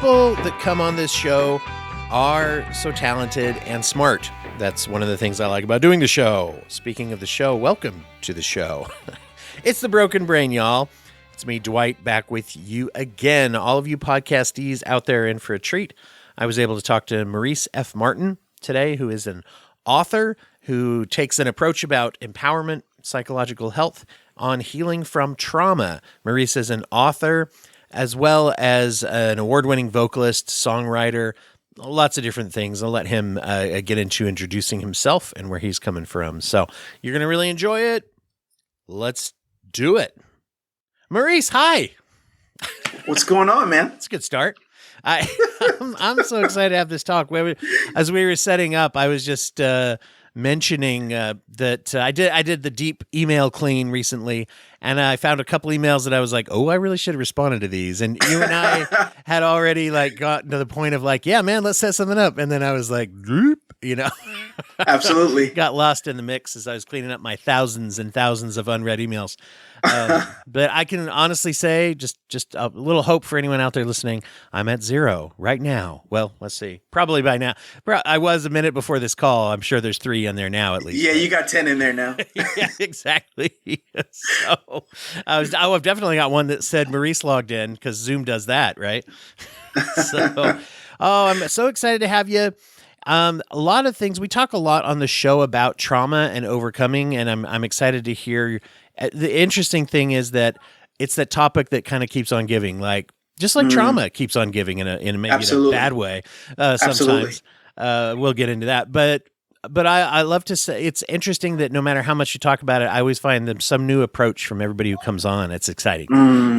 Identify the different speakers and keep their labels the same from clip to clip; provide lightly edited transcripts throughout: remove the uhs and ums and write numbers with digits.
Speaker 1: people that come on this show are so talented and smart. That's one of the things I like about doing the show. Speaking of the show, welcome to the show. It's The Broken Brain, y'all. It's me, Dwight, back with you again. All of you podcastees out there in for a treat. I was able to talk to Maurice F Martin today, who is an author who takes an approach about empowerment, psychological health, on healing from trauma. Maurice is an author as well as an award-winning vocalist, songwriter, lots of different things. I'll let him get into introducing himself and where he's coming from. So you're going to really enjoy it. Let's do it. Maurice, hi.
Speaker 2: What's going on, man?
Speaker 1: That's a good start. I'm so excited to have this talk. As we were setting up, I was just mentioning that I did the deep email clean recently, and I found a couple emails that I was like, oh, I really should have responded to these. And you and I had already gotten to the point of yeah, man, let's set something up. And then I was like, Droop,
Speaker 2: Absolutely.
Speaker 1: Got lost in the mix as I was cleaning up my thousands and thousands of unread emails. But I can honestly say, just a little hope for anyone out there listening, I'm at 0 right now. Well, let's see. Probably by now. I was a minute before this call. I'm sure there's 3 in there now at least.
Speaker 2: Yeah, you got 10 in there now.
Speaker 1: Yeah, exactly. So I've definitely got one that said Maurice logged in because Zoom does that, right? I'm so excited to have you. A lot of things. We talk a lot on the show about trauma and overcoming, and I'm excited to hear. The interesting thing is that it's that topic that kind of keeps on giving, just like trauma keeps on giving in a maybe in a bad way. Sometimes we'll get into that, but I love to say it's interesting that no matter how much you talk about it, I always find some new approach from everybody who comes on. It's exciting.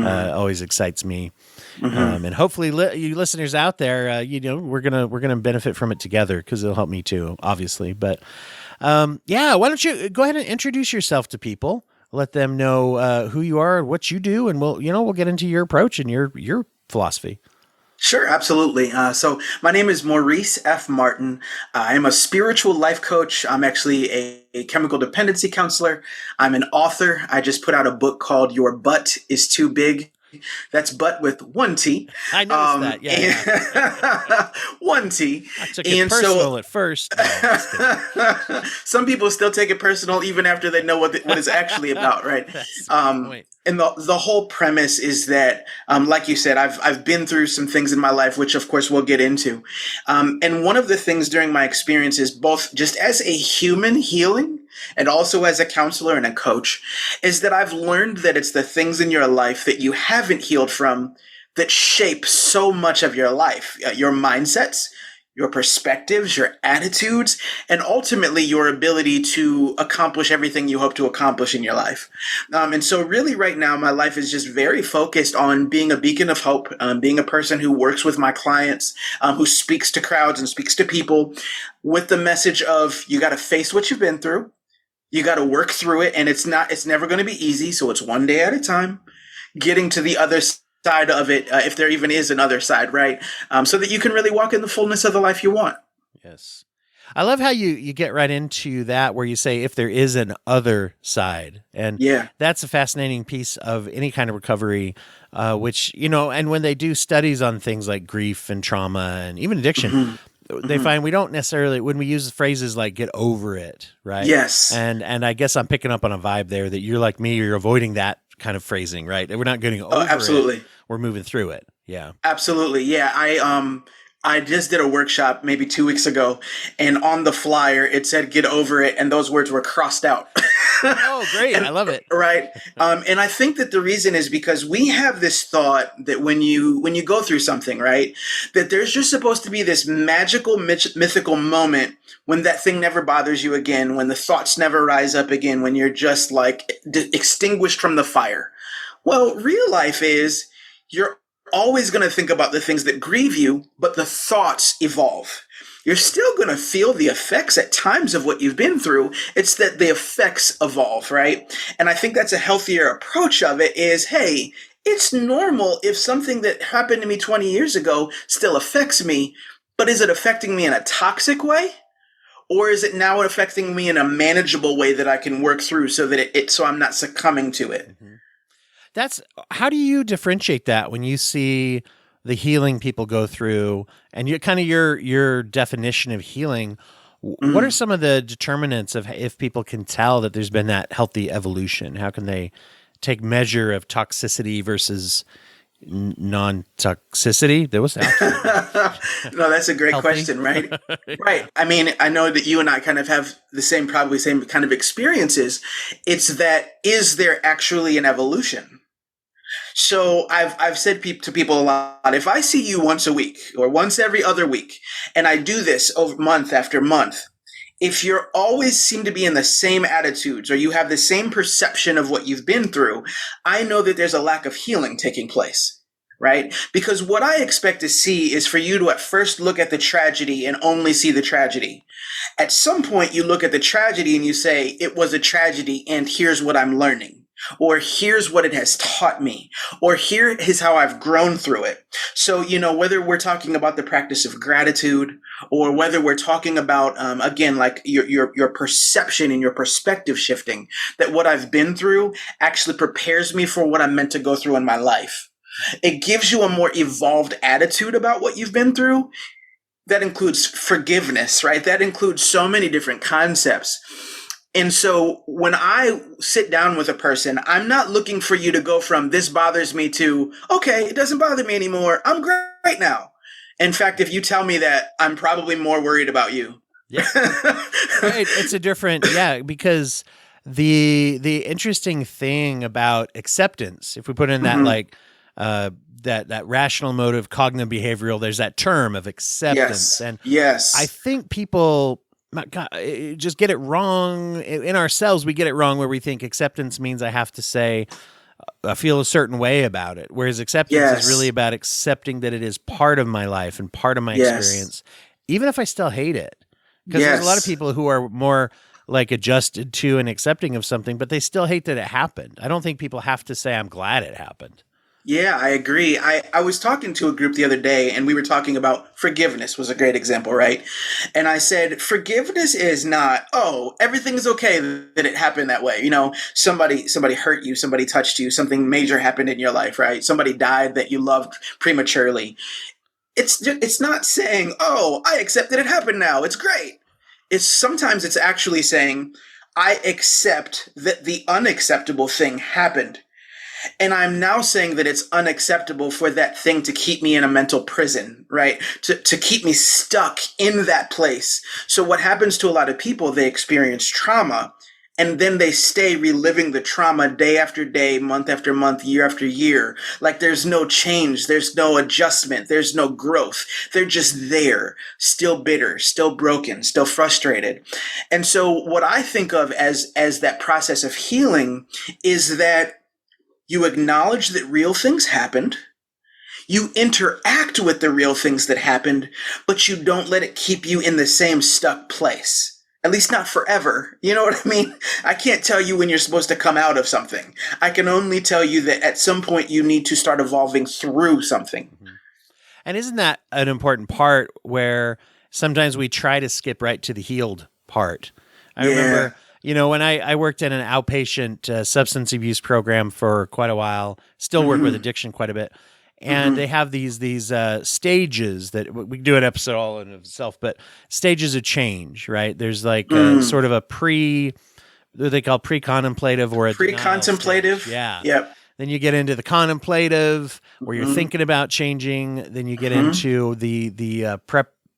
Speaker 1: Always excites me. And hopefully you listeners out there, we're gonna benefit from it together because it'll help me too, obviously. But why don't you go ahead and introduce yourself to people, let them know who you are, what you do, and we'll get into your approach and your philosophy.
Speaker 2: Sure, absolutely. So my name is Maurice F Martin. I am a spiritual life coach. I'm actually a chemical dependency counselor. I'm an author. I just put out a book called Your Butt is Too Big. That's butt with 1 T.
Speaker 1: I noticed that. Yeah.
Speaker 2: 1 T.
Speaker 1: I took it personal at first. No,
Speaker 2: some people still take it personal even after they know what it's actually about, right? And the whole premise is that, like you said, I've been through some things in my life, which of course we'll get into. And one of the things during my experiences, both just as a human healing and also as a counselor and a coach, is that I've learned that it's the things in your life that you haven't healed from that shape so much of your life, your mindsets, your perspectives, your attitudes, and ultimately your ability to accomplish everything you hope to accomplish in your life. And so really right now, my life is just very focused on being a beacon of hope, being a person who works with my clients, who speaks to crowds and speaks to people with the message of you got to face what you've been through. You got to work through it, and it's never going to be easy. So it's one day at a time, getting to the other side of it, if there even is another side, right? So that you can really walk in the fullness of the life you want.
Speaker 1: Yes. I love how you get right into that where you say, if there is an other side. And that's a fascinating piece of any kind of recovery, which, and when they do studies on things like grief and trauma and even addiction, they find we don't necessarily, when we use phrases like get over it, right?
Speaker 2: Yes.
Speaker 1: And I guess I'm picking up on a vibe there that you're like me, you're avoiding that kind of phrasing, right? We're not getting over
Speaker 2: absolutely.
Speaker 1: it. We're moving through it. Yeah.
Speaker 2: Absolutely. Yeah. I just did a workshop maybe 2 weeks ago, and on the flyer, it said, get over it. And those words were crossed out.
Speaker 1: Oh, great. I love it.
Speaker 2: Right. And I think that the reason is because we have this thought that when you go through something, right, that there's just supposed to be this magical, mythical moment when that thing never bothers you again, when the thoughts never rise up again, when you're just extinguished from the fire. Well, real life is you're always going to think about the things that grieve you, but the thoughts evolve. You're still going to feel the effects at times of what you've been through. It's that the effects evolve, right? And I think that's a healthier approach of it is, hey, it's normal if something that happened to me 20 years ago still affects me, but is it affecting me in a toxic way? Or is it now affecting me in a manageable way that I can work through so that so I'm not succumbing to it?
Speaker 1: How do you differentiate that when you see the healing people go through, and you kind of your definition of healing. What are some of the determinants of if people can tell that there's been that healthy evolution? How can they take measure of toxicity versus non-toxicity? There was actually
Speaker 2: no, that's a great
Speaker 1: healthy
Speaker 2: question, right? Right. I mean, I know that you and I kind of have probably same kind of experiences. It's that, is there actually an evolution? So I've said to people a lot, if I see you once a week or once every other week, and I do this over month after month, if you're always seem to be in the same attitudes, or you have the same perception of what you've been through, I know that there's a lack of healing taking place, right? Because what I expect to see is for you to at first look at the tragedy and only see the tragedy. At some point, you look at the tragedy and you say, it was a tragedy, and here's what I'm learning. Or here's what it has taught me, or here is how I've grown through it. So, whether we're talking about the practice of gratitude, or whether we're talking about, again, like your perception and your perspective shifting, that what I've been through actually prepares me for what I'm meant to go through in my life. It gives you a more evolved attitude about what you've been through. That includes forgiveness, right? That includes so many different concepts. And so when I sit down with a person, I'm not looking for you to go from this bothers me to, okay, it doesn't bother me anymore. I'm great now. In fact, if you tell me that, I'm probably more worried about you.
Speaker 1: Yeah. Right. It's a different, because the interesting thing about acceptance, if we put in that like that rational motive, cognitive behavioral, there's that term of acceptance.
Speaker 2: Yes.
Speaker 1: And
Speaker 2: yes.
Speaker 1: I think people just get it wrong in ourselves. We get it wrong where we think acceptance means I have to say, I feel a certain way about it. Whereas acceptance is really about accepting that it is part of my life and part of my experience, even if I still hate it. Because there's a lot of people who are more like adjusted to and accepting of something, but they still hate that it happened. I don't think people have to say, I'm glad it happened.
Speaker 2: Yeah, I agree. I was talking to a group the other day, and we were talking about forgiveness was a great example, right? And I said, forgiveness is not, oh, everything is okay that it happened that way. Somebody hurt you, somebody touched you, something major happened in your life, right? Somebody died that you loved prematurely. It's not saying, oh, I accept that it happened now. It's great. Sometimes it's actually saying, I accept that the unacceptable thing happened. And I'm now saying that it's unacceptable for that thing to keep me in a mental prison, right? To keep me stuck in that place. So what happens to a lot of people, they experience trauma, and then they stay reliving the trauma day after day, month after month, year after year. Like there's no change, there's no adjustment, there's no growth. They're just there, still bitter, still broken, still frustrated. And so what I think of as that process of healing is that you acknowledge that real things happened. You interact with the real things that happened, but you don't let it keep you in the same stuck place. At least not forever. You know what I mean? I can't tell you when you're supposed to come out of something. I can only tell you that at some point you need to start evolving through something.
Speaker 1: And isn't that an important part where sometimes we try to skip right to the healed part? I remember, when I worked in an outpatient substance abuse program for quite a while, still work with addiction quite a bit. And they have these stages that we do an episode all in itself, but stages of change, right? There's like sort of a what they call pre-contemplative or a
Speaker 2: pre-contemplative.
Speaker 1: Yeah.
Speaker 2: Yep.
Speaker 1: Then you get into the contemplative where you're thinking about changing. Then you get into the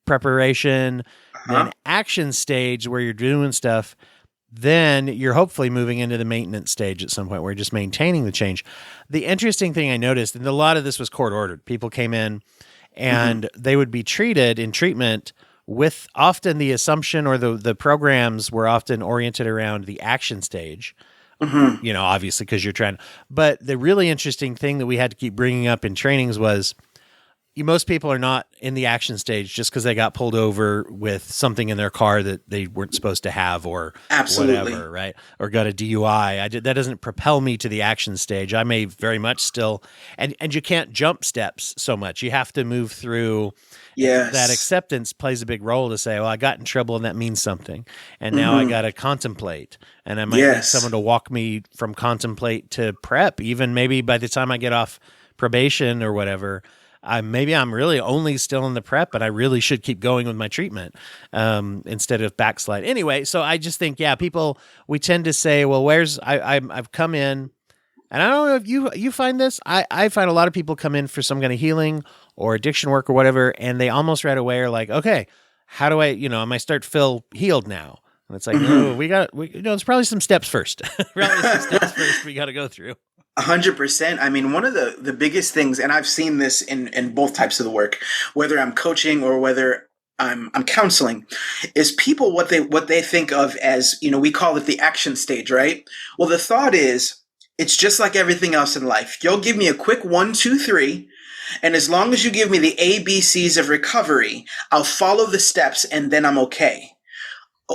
Speaker 1: preparation, then action stage where you're doing stuff. Then you're hopefully moving into the maintenance stage at some point where you're just maintaining the change. The interesting thing I noticed, and a lot of this was court ordered, people came in and they would be treated in treatment with often the assumption or the programs were often oriented around the action stage, obviously because you're trying. But the really interesting thing that we had to keep bringing up in trainings was most people are not in the action stage just because they got pulled over with something in their car that they weren't supposed to have or whatever, right? Or got a DUI. That doesn't propel me to the action stage. I may very much still, and you can't jump steps so much. You have to move through.
Speaker 2: Yes.
Speaker 1: That acceptance plays a big role to say, well, I got in trouble and that means something. And now I got to contemplate. And I might need someone to walk me from contemplate to prep, even maybe by the time I get off probation or whatever. maybe I'm really only still in the prep, but I really should keep going with my treatment instead of backslide. Anyway, so I just think, we tend to say, well, I've come in, and I don't know if you find this. I find a lot of people come in for some kind of healing or addiction work or whatever, and they almost right away are like, okay, how do I, am I start to feel healed now? And it's like, no, there's probably some steps first. We got to go through.
Speaker 2: 100%. I mean, one of the biggest things, and I've seen this in both types of the work, whether I'm coaching or whether I'm counseling, is people what they think of as, we call it the action stage, right? Well, the thought is, it's just like everything else in life. You'll give me a quick 1, 2, 3, and as long as you give me the ABCs of recovery, I'll follow the steps and then I'm okay.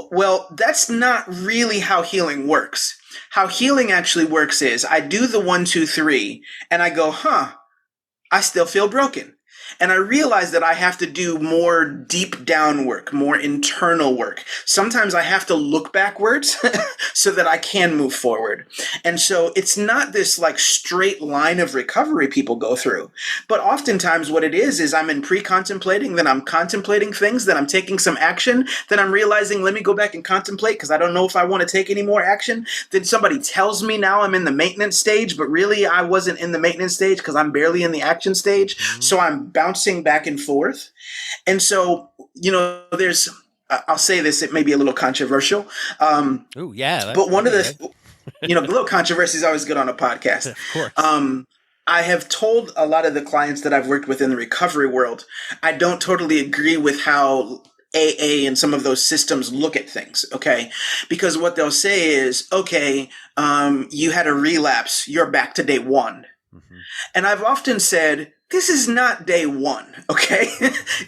Speaker 2: Well, that's not really how healing works. How healing actually works is I do the 1, 2, 3, and I go, I still feel broken. And I realize that I have to do more deep down work, more internal work. Sometimes I have to look backwards so that I can move forward. And so it's not this like straight line of recovery people go through. But oftentimes what it is I'm in pre-contemplating, then I'm contemplating things, then I'm taking some action, then I'm realizing, let me go back and contemplate because I don't know if I want to take any more action. Then somebody tells me now I'm in the maintenance stage, but really I wasn't in the maintenance stage because I'm barely in the action stage. Mm-hmm. So I'm bouncing back and forth. And so, there's, I'll say this, it may be a little controversial. But one of the, the little controversy is always good on a podcast.
Speaker 1: Of course.
Speaker 2: I have told a lot of the clients that I've worked with in the recovery world, I don't totally agree with how AA and some of those systems look at things, okay? Because what they'll say is, okay, you had a relapse, you're back to day 1. Mm-hmm. And I've often said, this is not day 1, okay?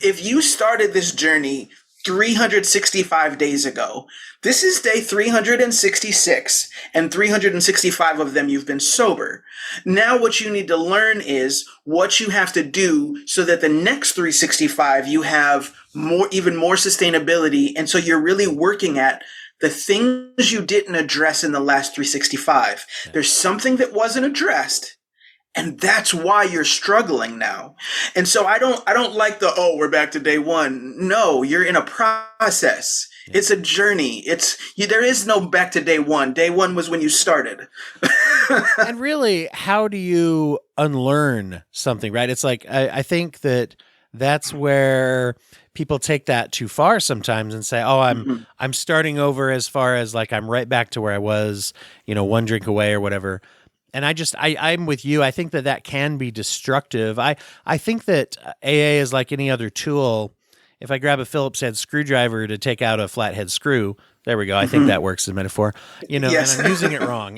Speaker 2: If you started this journey 365 days ago, this is day 366, and 365 of them you've been sober. Now what you need to learn is what you have to do so that the next 365 you have even more sustainability, and so you're really working at the things you didn't address in the last 365. Yeah. There's something that wasn't addressed, and that's why you're struggling now. And so I don't like we're back to day 1. No, you're in a process. Yeah. It's a journey. There is no back to day 1. Day 1 was when you started.
Speaker 1: And really, how do you unlearn something, right? It's like, I think that's where people take that too far sometimes and say, I'm starting over as far as like, I'm right back to where I was, 1 drink away or whatever. And I'm with you. I think that can be destructive. I think that AA is like any other tool. If I grab a Phillips head screwdriver to take out a flathead screw, there we go. I think that works as a metaphor,
Speaker 2: Yes.
Speaker 1: And I'm using it wrong.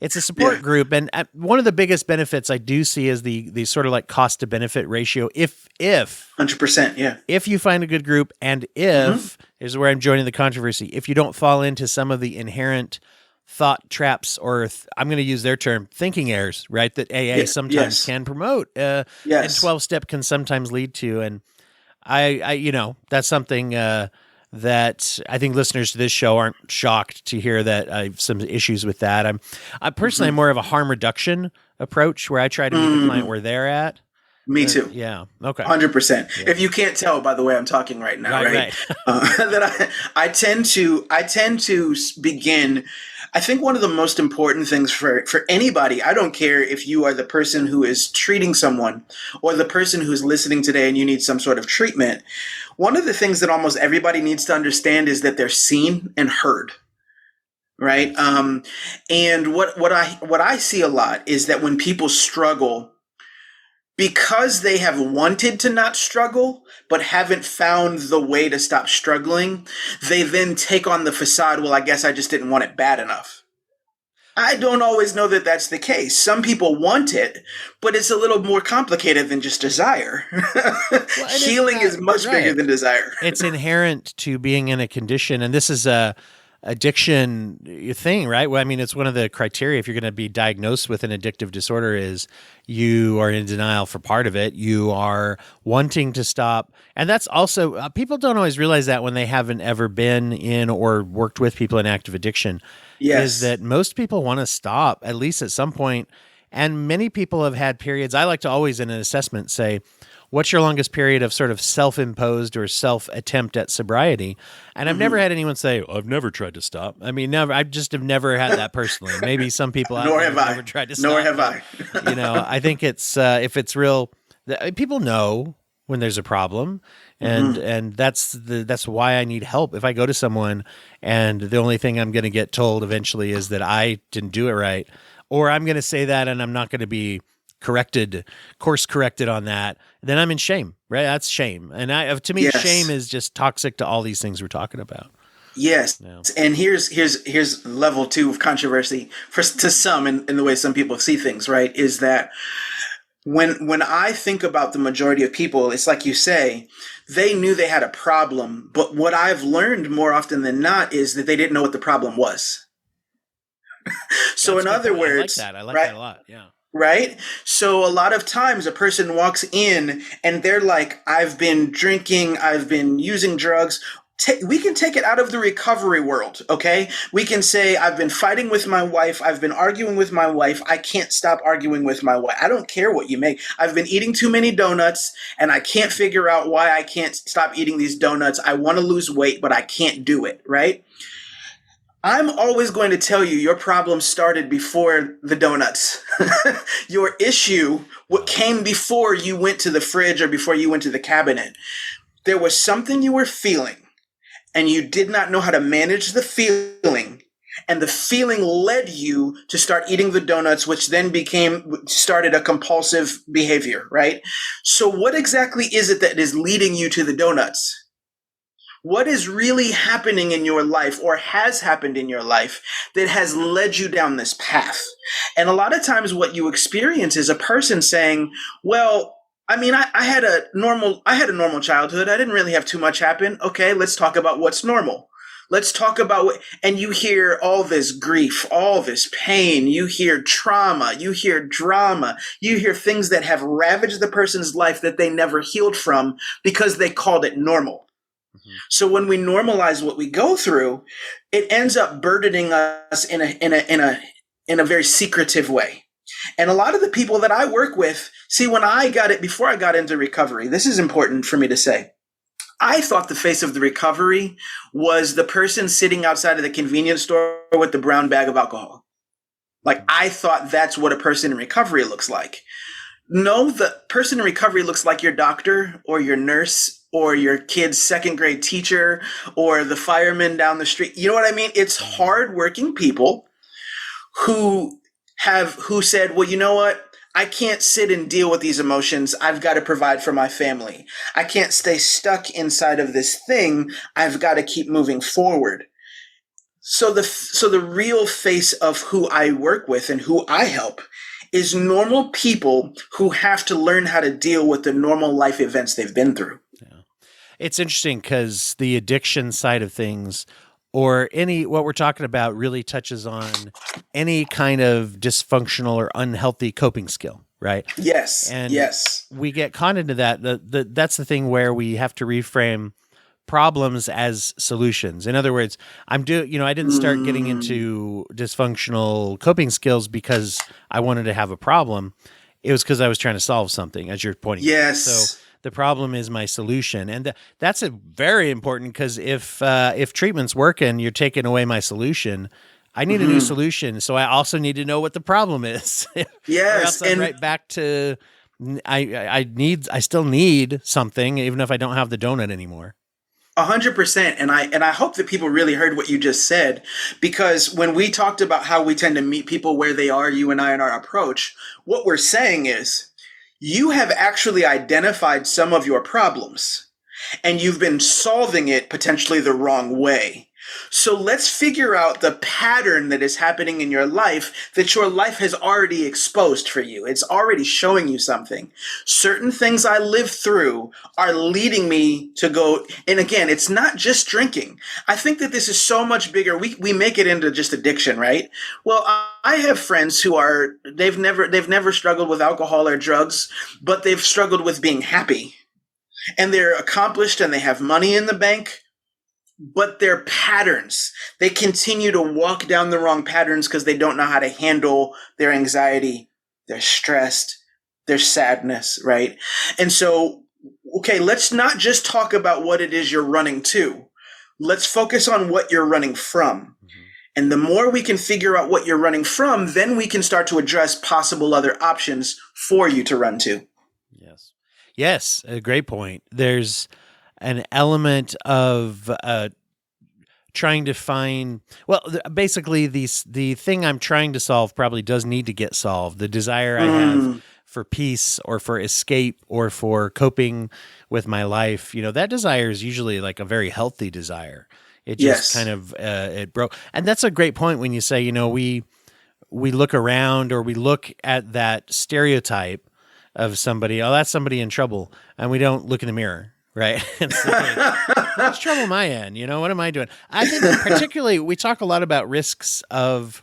Speaker 1: It's a support group. And one of the biggest benefits I do see is the sort of like cost to benefit ratio. If
Speaker 2: 100%, yeah.
Speaker 1: If you find a good group, and is where I'm joining the controversy, if you don't fall into some of the inherent thought traps, or I'm going to use their term, thinking errors, right? That AA sometimes can promote, and 12-step can sometimes lead to. And I that's something that I think listeners to this show aren't shocked to hear that I have some issues with that. I personally am more of a harm reduction approach where I try to meet the client where they're at.
Speaker 2: Me too.
Speaker 1: Yeah. Okay.
Speaker 2: 100%. Yeah. If you can't tell by the way I'm talking right now, right? That I tend to begin. I think one of the most important things for anybody, I don't care if you are the person who is treating someone or the person who's listening today and you need some sort of treatment. One of the things that almost everybody needs to understand is that they're seen and heard. Right. And what I see a lot is that when people struggle, because they have wanted to not struggle, but haven't found the way to stop struggling, they then take on the facade, well, I guess I just didn't want it bad enough. I don't always know that that's the case. Some people want it, but it's a little more complicated than just desire. Healing is much bigger than desire.
Speaker 1: It's inherent to being in a condition, and this is a addiction thing, right? Well, I mean, it's one of the criteria if you're going to be diagnosed with an addictive disorder is you are in denial for part of it. You are wanting to stop. And that's also, people don't always realize that when they haven't ever been in or worked with people in active addiction, is that most people want to stop at least at some point. And many people have had periods. I like to always in an assessment say, what's your longest period of sort of self-imposed or self-attempt at sobriety? And I've never had anyone say, I've never tried to stop. I mean, never. I just have never had that personally. Maybe some people out
Speaker 2: Nor
Speaker 1: there
Speaker 2: have
Speaker 1: have
Speaker 2: I.
Speaker 1: never tried to stop.
Speaker 2: Nor have
Speaker 1: but,
Speaker 2: I.
Speaker 1: I think it's if it's real, people know when there's a problem, and that's why I need help. If I go to someone and the only thing I'm going to get told eventually is that I didn't do it right, or I'm going to say that and I'm not going to be course corrected on that, then I'm in shame, right? That's shame. And to me,
Speaker 2: Yes.
Speaker 1: shame is just toxic to all these things we're talking about.
Speaker 2: Yes.
Speaker 1: Yeah.
Speaker 2: And here's level 2 of controversy to some in the way some people see things, right? Is that when I think about the majority of people, it's like you say, they knew they had a problem, but what I've learned more often than not is that they didn't know what the problem was. So
Speaker 1: That's
Speaker 2: in other words,
Speaker 1: I like
Speaker 2: right?
Speaker 1: that a lot. Yeah.
Speaker 2: Right? So a lot of times a person walks in and they're like, I've been drinking, I've been using drugs. We can take it out of the recovery world, okay? We can say, I've been fighting with my wife. I've been arguing with my wife. I can't stop arguing with my wife. I don't care what you make. I've been eating too many donuts, and I can't figure out why I can't stop eating these donuts. I want to lose weight, but I can't do it, right? I'm always going to tell you your problem started before the donuts. Your issue, what came before you went to the fridge or before you went to the cabinet. There was something you were feeling, and you did not know how to manage the feeling, and the feeling led you to start eating the donuts, which then started a compulsive behavior, right? So what exactly is it that is leading you to the donuts? What is really happening in your life or has happened in your life that has led you down this path? And a lot of times what you experience is a person saying, well, I mean, I had a normal childhood. I didn't really have too much happen. Okay, let's talk about what's normal. Let's talk about and you hear all this grief, all this pain. You hear trauma, you hear drama, you hear things that have ravaged the person's life that they never healed from because they called it normal. So when we normalize what we go through, it ends up burdening us in a very secretive way. And a lot of the people that I work with, see, before I got into recovery, this is important for me to say. I thought the face of the recovery was the person sitting outside of the convenience store with the brown bag of alcohol. Like, I thought that's what a person in recovery looks like. No, the person in recovery looks like your doctor or your nurse or your kid's second grade teacher or the fireman down the street. You know what I mean? It's hardworking people who said, well, you know what? I can't sit and deal with these emotions. I've got to provide for my family. I can't stay stuck inside of this thing. I've got to keep moving forward. So the real face of who I work with and who I help is normal people who have to learn how to deal with the normal life events they've been through.
Speaker 1: Yeah. It's interesting because the addiction side of things, or what we're talking about, really touches on any kind of dysfunctional or unhealthy coping skill, right?
Speaker 2: Yes.
Speaker 1: And
Speaker 2: yes.
Speaker 1: we get caught into that. That's the thing where we have to reframe problems as solutions. In other words, I didn't start getting into dysfunctional coping skills because I wanted to have a problem. It was because I was trying to solve something, as you're pointing out.
Speaker 2: Yes.
Speaker 1: So the problem is my solution. And that's a very important, because if treatment's working, you're taking away my solution. I need a new solution. So I also need to know what the problem is.
Speaker 2: Yes.
Speaker 1: Or else I'm right back to, I still need something, even if I don't have the donut anymore.
Speaker 2: 100%. And I hope that people really heard what you just said, because when we talked about how we tend to meet people where they are, you and I, in our approach, what we're saying is you have actually identified some of your problems and you've been solving it potentially the wrong way. So let's figure out the pattern that is happening in your life that your life has already exposed for you. It's already showing you something. Certain things I lived through are leading me to go. And again, it's not just drinking. I think that this is so much bigger. We make it into just addiction, right? Well, I have friends who they've never struggled with alcohol or drugs, but they've struggled with being happy. And they're accomplished and they have money in the bank. But their patterns, they continue to walk down the wrong patterns because they don't know how to handle their anxiety. They're stressed. there's sadness, right? And so, okay, let's not just talk about what it is you're running to. Let's focus on what you're running from. And the more we can figure out what you're running from, then we can start to address possible other options for you to run to.
Speaker 1: Yes. Yes, a great point. There's an element of trying to find, well, basically the thing I'm trying to solve probably does need to get solved. The desire I have for peace or for escape or for coping with my life, that desire is usually like a very healthy desire. It just kind of, it broke. And that's a great point when you say, we look around or we look at that stereotype of somebody, oh, that's somebody in trouble. And we don't look in the mirror, right? And say, what's trouble on my end? What am I doing? I think particularly we talk a lot about risks of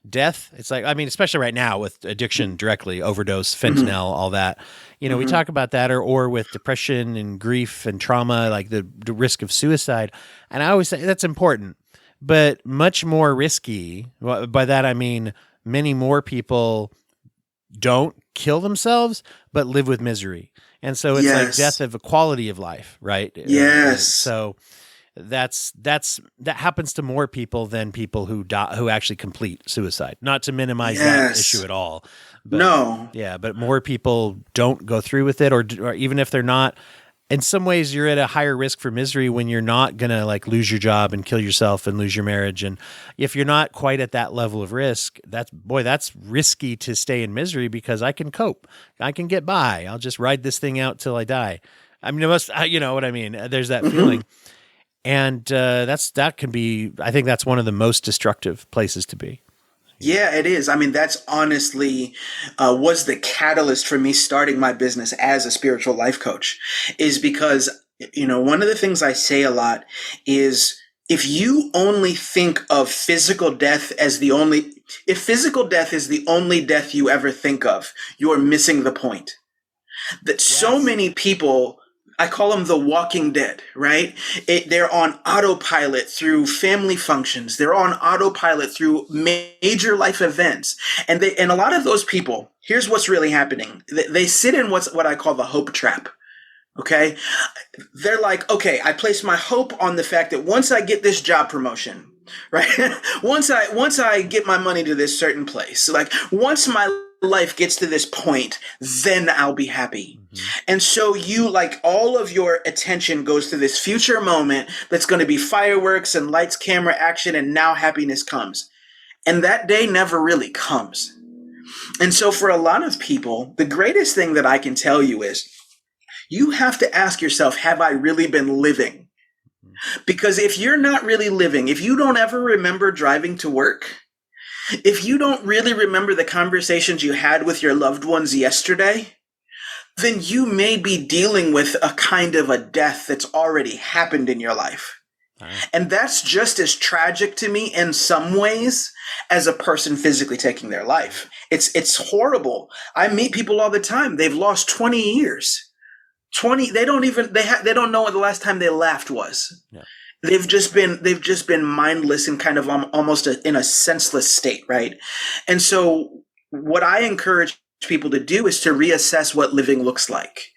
Speaker 1: death. It's like, especially right now with addiction directly, overdose, fentanyl, all that. We talk about that or with depression and grief and trauma, like the risk of suicide. And I always say that's important, but much more risky. By that, I mean, many more people don't kill themselves, but live with misery. And so it's like death of a quality of life, right?
Speaker 2: Yes.
Speaker 1: So that happens to more people than people who die, who actually complete suicide. Not to minimize that issue at all. But,
Speaker 2: no.
Speaker 1: Yeah, but more people don't go through with it, or even if they're not. In some ways, you're at a higher risk for misery when you're not gonna like lose your job and kill yourself and lose your marriage. And if you're not quite at that level of risk, that's risky to stay in misery because I can cope, I can get by. I'll just ride this thing out till I die. You know what I mean? There's that feeling. And that can be, I think that's one of the most destructive places to be.
Speaker 2: Yeah, it is. That's honestly was the catalyst for me starting my business as a spiritual life coach, is because, one of the things I say a lot is if you only think of physical death as if physical death is the only death you ever think of, you're missing the point. That so many people, I call them the walking dead, right? They're on autopilot through family functions. They're on autopilot through major life events. And a lot of those people, here's what's really happening. They sit in what I call the hope trap. Okay. They're like, okay, I place my hope on the fact that once I get this job promotion, right? once I get my money to this certain place, like once my life gets to this point, then I'll be happy. And so you, like, all of your attention goes to this future moment that's going to be fireworks and lights, camera, action, and now happiness comes. And that day never really comes. And so for a lot of people, the greatest thing that I can tell you is you have to ask yourself, have I really been living? Because if you're not really living, if you don't ever remember driving to work, if you don't really remember the conversations you had with your loved ones yesterday, then you may be dealing with a kind of a death that's already happened in your life. And that's just as tragic to me in some ways as a person physically taking their life. It's horrible. I meet people all the time. They've lost 20 years. They don't know what the last time they laughed was. Yeah. They've just been mindless and kind of almost in a senseless state, right? And so what I encourage people to do is to reassess what living looks like.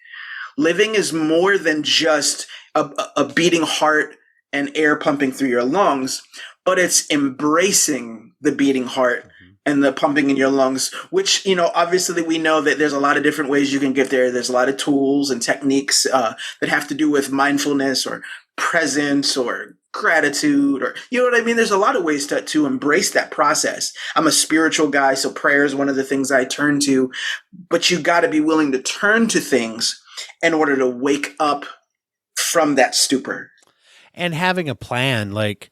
Speaker 2: Living is more than just a beating heart and air pumping through your lungs, but it's embracing the beating heart and the pumping in your lungs, which, obviously we know that there's a lot of different ways you can get there. There's a lot of tools and techniques that have to do with mindfulness or presence or gratitude, or what I mean? There's a lot of ways to embrace that process. I'm a spiritual guy, so prayer is one of the things I turn to, but you got to be willing to turn to things in order to wake up from that stupor.
Speaker 1: And having a plan, like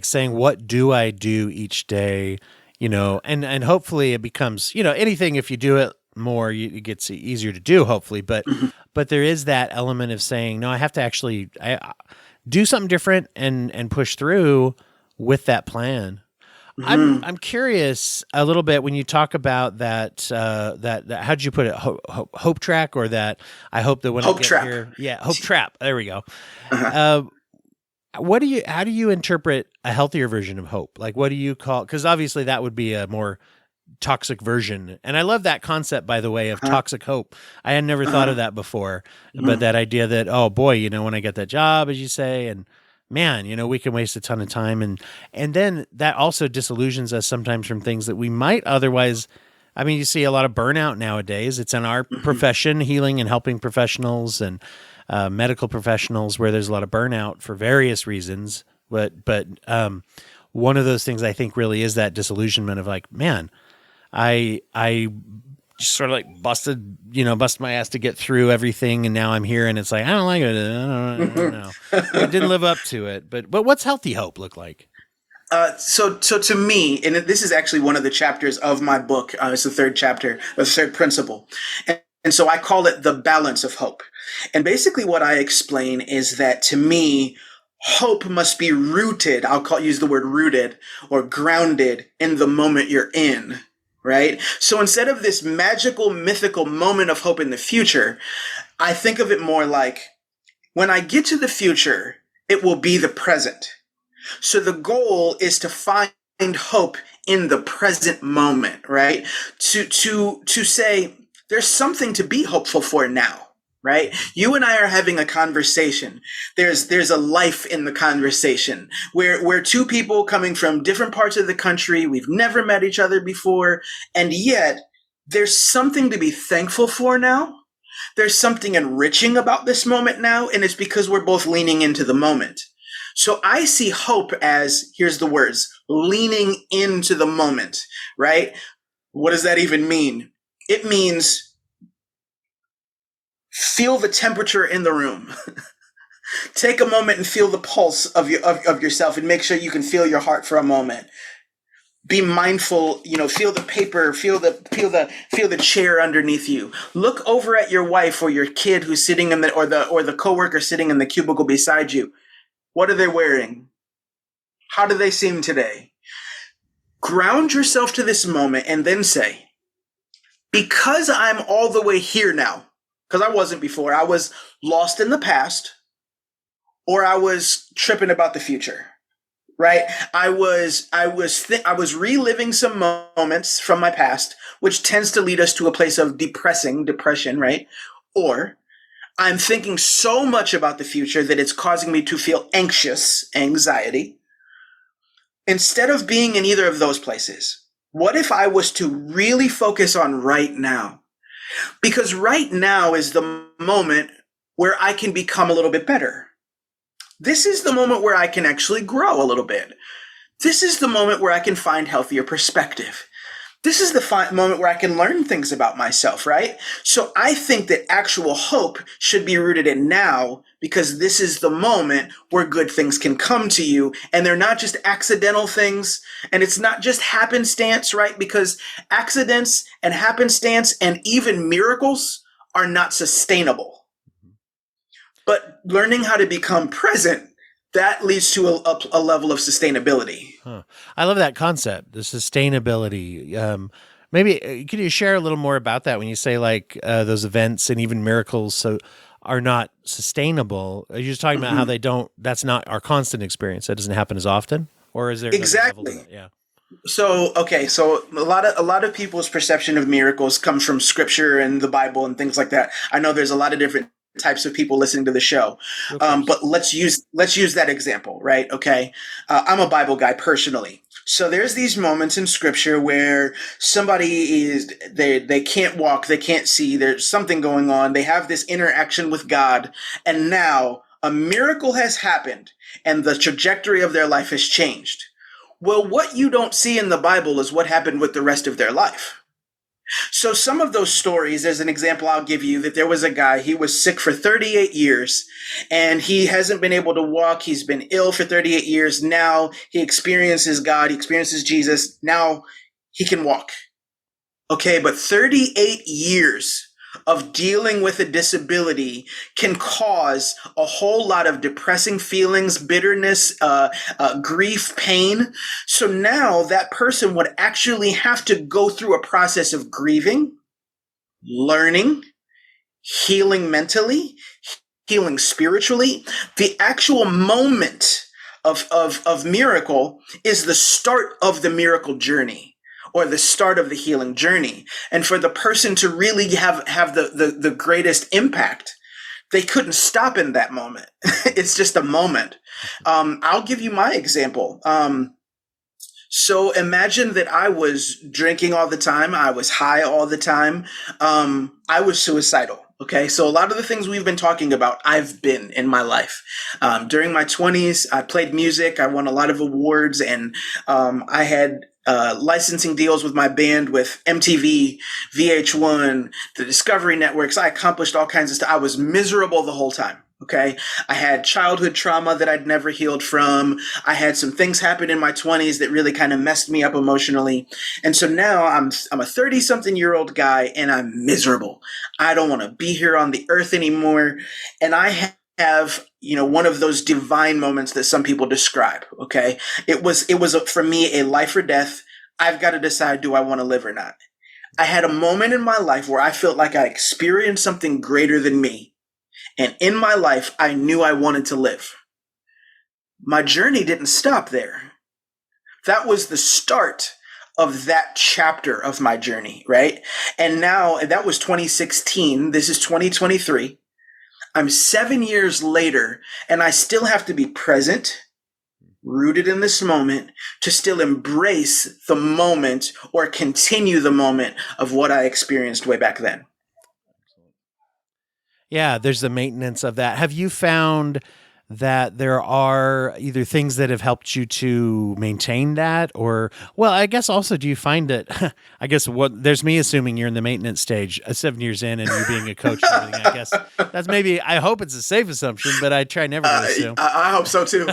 Speaker 1: saying, what do I do each day? And hopefully it becomes, anything, if you do it more, it gets easier to do, hopefully. But there is that element of saying, no, I have to actually do something different and push through with that plan. I'm curious a little bit when you talk about that how did you put it, hope track, or that I hope that when
Speaker 2: hope
Speaker 1: I get
Speaker 2: trap.
Speaker 1: here, hope trap. There we go. How do you interpret a healthier version of hope? Like, what do you call? Because obviously that would be a more toxic version. And I love that concept, by the way, of toxic hope. I had never thought of that before, but that idea that, oh boy, when I get that job, as you say, and man, we can waste a ton of time. And then that also disillusions us sometimes from things that we might otherwise. I mean, you see a lot of burnout nowadays. It's in our profession, healing and helping professionals and medical professionals, where there's a lot of burnout for various reasons. But one of those things I think really is that disillusionment of like, man, I sort of like busted my ass to get through everything, and now I'm here, and it's like, I don't like it. I don't know. I didn't live up to it. But what's healthy hope look like?
Speaker 2: So to me, and this is actually one of the chapters of my book. It's the third chapter, the third principle. And so I call it the balance of hope. And basically what I explain is that to me, hope must be rooted. Use the word rooted or grounded in the moment you're in, right? So instead of this magical, mythical moment of hope in the future, I think of it more like when I get to the future, it will be the present. So the goal is to find hope in the present moment, right? To say there's something to be hopeful for now. Right? You and I are having a conversation. There's a life in the conversation. We're two people coming from different parts of the country. We've never met each other before. And yet there's something to be thankful for now. There's something enriching about this moment now. And it's because we're both leaning into the moment. So I see hope as, here's the words, leaning into the moment, right? What does that even mean? It means feel the temperature in the room. Take a moment and feel the pulse of yourself, and make sure you can feel your heart for a moment. Be mindful, feel the paper, feel the chair underneath you. Look over at your wife or your kid who's sitting in or the coworker sitting in the cubicle beside you. What are they wearing? How do they seem today? Ground yourself to this moment and then say, because I'm all the way here now, because I wasn't before. I was lost in the past, or I was tripping about the future, right? I was reliving some moments from my past, which tends to lead us to a place of depression, right? Or I'm thinking so much about the future that it's causing me to feel anxiety. Instead of being in either of those places, what if I was to really focus on right now? Because right now is the moment where I can become a little bit better. This is the moment where I can actually grow a little bit. This is the moment where I can find healthier perspective. This is the moment where I can learn things about myself, right? So I think that actual hope should be rooted in now, because this is the moment where good things can come to you, and they're not just accidental things, and it's not just happenstance, right? Because accidents and happenstance and even miracles are not sustainable. But learning how to become present, that leads to a level of sustainability.
Speaker 1: Huh. I love that concept, the sustainability. Maybe could you share a little more about that when you say like those events and even miracles are not sustainable? Are you just talking about how that's not our constant experience? That doesn't happen as often? Or is there
Speaker 2: exactly?
Speaker 1: Yeah.
Speaker 2: So a lot of people's perception of miracles comes from scripture and the Bible and things like that. I know there's a lot of different types of people listening to the show. But let's use that example, right? Okay. I'm a Bible guy personally. So there's these moments in scripture where somebody they can't walk, they can't see, there's something going on. They have this interaction with God, and now a miracle has happened and the trajectory of their life has changed. Well, what you don't see in the Bible is what happened with the rest of their life. So some of those stories, there's an example I'll give you, that there was a guy, he was sick for 38 years and he hasn't been able to walk. He's been ill for 38 years. Now he experiences God, he experiences Jesus. Now he can walk. Okay, but 38 years of dealing with a disability can cause a whole lot of depressing feelings, bitterness, grief, pain. So now that person would actually have to go through a process of grieving, learning, healing mentally, healing spiritually. The actual moment of miracle is the start of the miracle journey. or the start of the healing journey. And for the person to really have the greatest impact, they couldn't stop in that moment. It's just a moment. I'll give you my example. So imagine that I was drinking all the time. I was high all the time. I was suicidal. Okay. So a lot of the things we've been talking about, I've been in my life. During my 20s, I played music. I won a lot of awards, and I had licensing deals with my band with MTV, VH1, the Discovery Networks. I accomplished all kinds of stuff. I was miserable the whole time. Okay. I had childhood trauma that I'd never healed from. I had some things happen in my 20s that really kind of messed me up emotionally. And so now I'm a 30-something-year-old guy, and I'm miserable. I don't want to be here on the earth anymore. And I have, one of those divine moments that some people describe. Okay. It was for me a life or death. I've got to decide, do I want to live or not? I had a moment in my life where I felt like I experienced something greater than me. And in my life, I knew I wanted to live. My journey didn't stop there. That was the start of that chapter of my journey, right? And now, that was 2016. This is 2023. I'm 7 years later, and I still have to be present, rooted in this moment, to still embrace the moment or continue the moment of what I experienced way back then.
Speaker 1: Yeah, there's the maintenance of that. Have you found that there are either things that have helped you to maintain that, or, well, I guess also, do you find that, I guess there's me assuming you're in the maintenance stage 7 years in and you being a coach and everything, I guess that's maybe, I hope it's a safe assumption, but I try never to assume.
Speaker 2: I hope so too.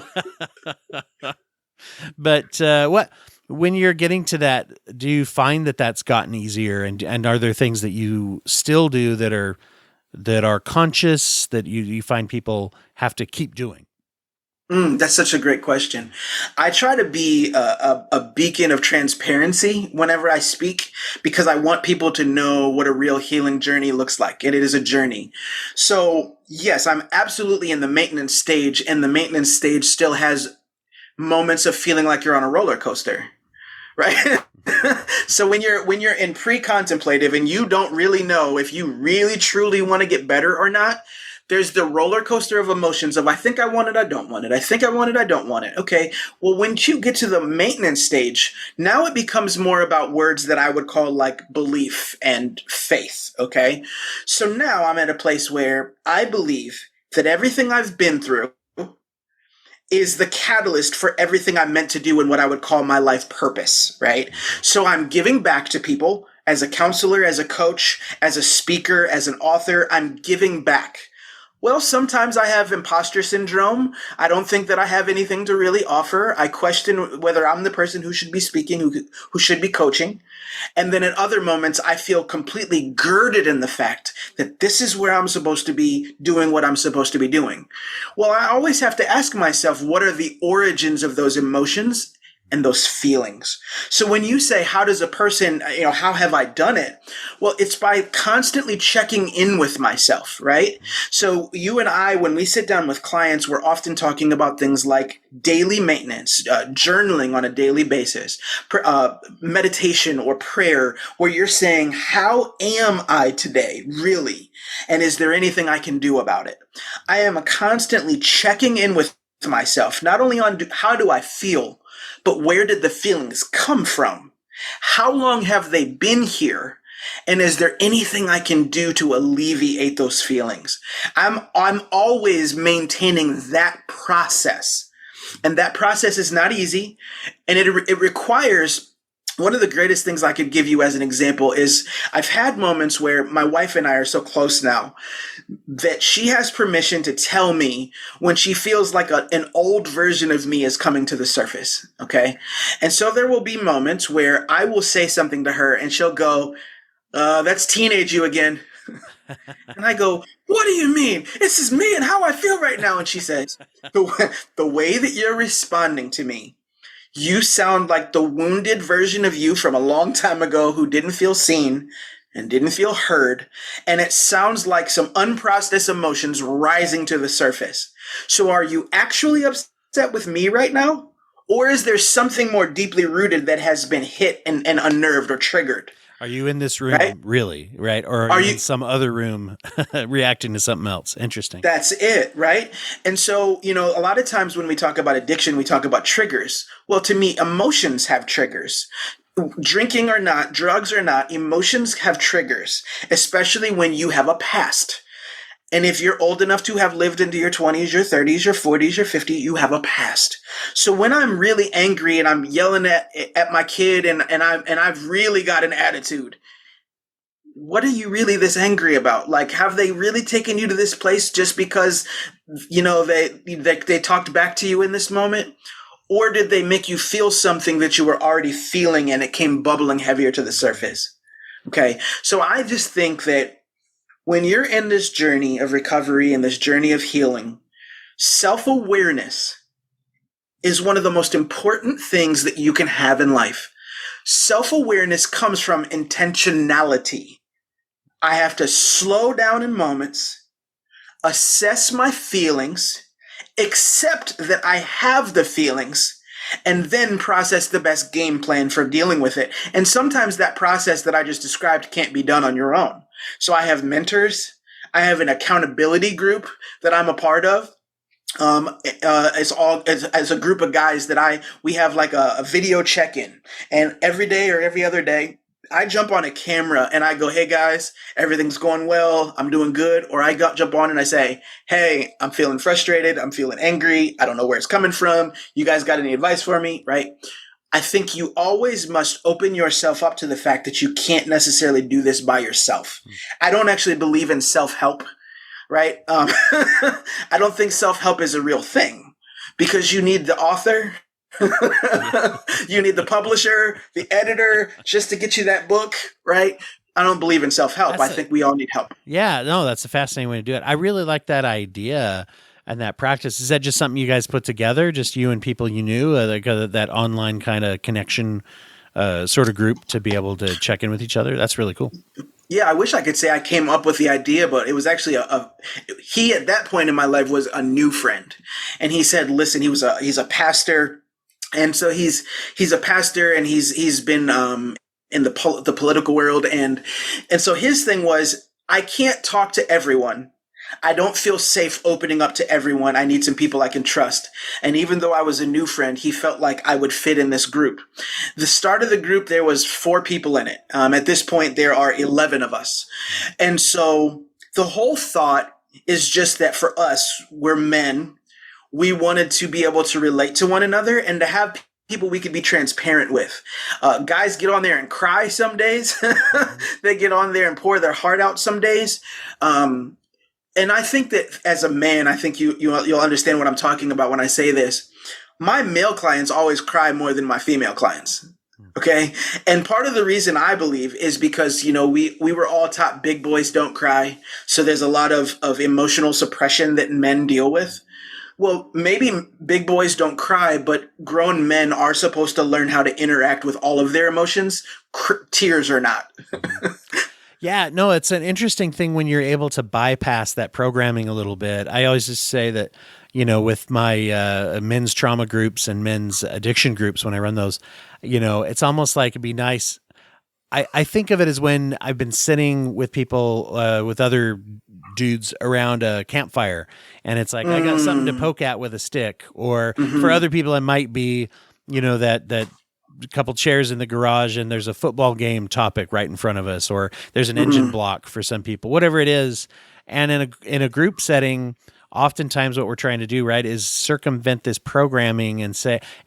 Speaker 1: But when you're getting to that, do you find that that's gotten easier, and are there things that you still do that are conscious that you find people have to keep doing?
Speaker 2: That's such a great question. I try to be a beacon of transparency whenever I speak, because I want people to know what a real healing journey looks like. And it is a journey. So yes, I'm absolutely in the maintenance stage, and the maintenance stage still has moments of feeling like you're on a roller coaster, right? So when you're in pre-contemplative and you don't really know if you really truly want to get better or not, there's the roller coaster of emotions of, I think I want it, I don't want it. I think I want it, I don't want it. Okay. Well, when you get to the maintenance stage, now it becomes more about words that I would call like belief and faith. Okay. So now I'm at a place where I believe that everything I've been through is the catalyst for everything I'm meant to do in what I would call my life purpose, right? So I'm giving back to people as a counselor, as a coach, as a speaker, as an author. I'm giving back. Well, sometimes I have imposter syndrome. I don't think that I have anything to really offer. I question whether I'm the person who should be speaking, who should be coaching. And then at other moments, I feel completely girded in the fact that this is where I'm supposed to be doing what I'm supposed to be doing. Well, I always have to ask myself, what are the origins of those emotions and those feelings? So when you say, how does a person, how have I done it? Well, it's by constantly checking in with myself, right? So you and I, when we sit down with clients, we're often talking about things like daily maintenance, journaling on a daily basis, meditation or prayer, where you're saying, how am I today, really? And is there anything I can do about it? I am constantly checking in with myself, not only on how do I feel, but where did the feelings come from? How long have they been here? And is there anything I can do to alleviate those feelings? I'm always maintaining that process. And that process is not easy. And it requires, one of the greatest things I could give you as an example is I've had moments where my wife and I are so close now that she has permission to tell me when she feels like an old version of me is coming to the surface. Okay. And so there will be moments where I will say something to her and she'll go, that's teenage you again. And I go, what do you mean? This is me and how I feel right now. And she says, the way that you're responding to me, you sound like the wounded version of you from a long time ago who didn't feel seen and didn't feel heard. And it sounds like some unprocessed emotions rising to the surface. So are you actually upset with me right now? Or is there something more deeply rooted that has been hit and unnerved or triggered?
Speaker 1: Are you in this room
Speaker 2: Right?
Speaker 1: really, right? Or are you in some other room reacting to something else? Interesting.
Speaker 2: That's it, right? And so, a lot of times when we talk about addiction, we talk about triggers. Well, to me, emotions have triggers. Drinking or not, drugs or not, emotions have triggers, especially when you have a past. And if you're old enough to have lived into your 20s, your 30s, your 40s, your 50s, you have a past. So when I'm really angry and I'm yelling at my kid and I've really got an attitude, what are you really this angry about? Like, have they really taken you to this place just because, they talked back to you in this moment? Or did they make you feel something that you were already feeling and it came bubbling heavier to the surface? Okay. So I just think that when you're in this journey of recovery and this journey of healing, self-awareness is one of the most important things that you can have in life. Self-awareness comes from intentionality. I have to slow down in moments, assess my feelings, accept that I have the feelings, and then process the best game plan for dealing with it. And sometimes that process that I just described can't be done on your own. So I have mentors. I have an accountability group that I'm a part of. As a group of guys that we have like a video check-in, and every day or every other day, I jump on a camera and I go, hey guys, everything's going well. I'm doing good. Or I jump on and I say, hey, I'm feeling frustrated. I'm feeling angry. I don't know where it's coming from. You guys got any advice for me? Right? I think you always must open yourself up to the fact that you can't necessarily do this by yourself. I don't actually believe in self-help, right? I don't think self-help is a real thing because you need the author. You need the publisher, the editor, just to get you that book, right? I don't believe in self-help. I think we all need help.
Speaker 1: Yeah, no, that's a fascinating way to do it. I really like that idea and that practice. Is that just something you guys put together, just you and people you knew, that online kind of connection sort of group to be able to check in with each other? That's really cool.
Speaker 2: Yeah, I wish I could say I came up with the idea, but it was actually he at that point in my life was a new friend. And he said, listen, he's a pastor. And so he's a pastor and he's been in the political world. And so his thing was, I can't talk to everyone. I don't feel safe opening up to everyone. I need some people I can trust. And even though I was a new friend, he felt like I would fit in this group. The start of the group, there was 4 people in it. At this point, there are 11 of us. And so the whole thought is just that for us, we're men. We wanted to be able to relate to one another and to have people we could be transparent with. Guys get on there and cry some days. They get on there and pour their heart out some days. And I think that as a man, I think you'll understand what I'm talking about when I say this. My male clients always cry more than my female clients. Okay. And part of the reason I believe is because, we were all taught big boys don't cry. So there's a lot of emotional suppression that men deal with. Well, maybe big boys don't cry, but grown men are supposed to learn how to interact with all of their emotions. Tears or not.
Speaker 1: Yeah, no, it's an interesting thing when you're able to bypass that programming a little bit. I always just say that, with my men's trauma groups and men's addiction groups, when I run those, it's almost like it'd be nice. I think of it as when I've been sitting with people, with other dudes around a campfire, and it's like, I got something to poke at with a stick. Or for other people, it might be, that couple chairs in the garage and there's a football game topic right in front of us, or there's an engine block for some people, whatever it is. And in a group setting, oftentimes what we're trying to do, right, is circumvent this programming and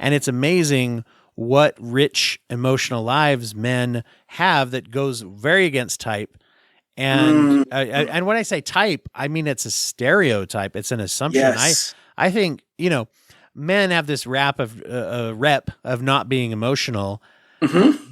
Speaker 1: it's amazing what rich emotional lives men have that goes very against type. And and when I say type, I mean it's a stereotype. It's an assumption.
Speaker 2: Yes.
Speaker 1: I think, men have this rep of not being emotional,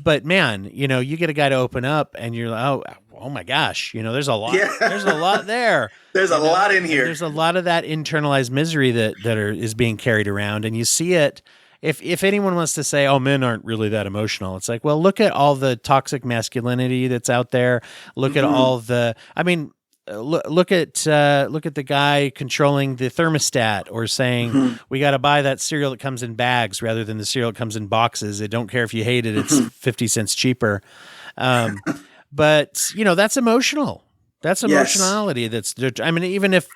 Speaker 1: but man, you get a guy to open up and you're like, oh my gosh, there's a lot, there's a lot there.
Speaker 2: There's a lot in here.
Speaker 1: There's a lot of that internalized misery that is being carried around. And you see it. If anyone wants to say, oh, men aren't really that emotional, it's like, well, look at all the toxic masculinity that's out there. Look at all look at the guy controlling the thermostat, or saying we got to buy that cereal that comes in bags rather than the cereal that comes in boxes. I don't care if you hate it; it's 50 cents cheaper. But that's emotional. That's emotionality. I mean, even if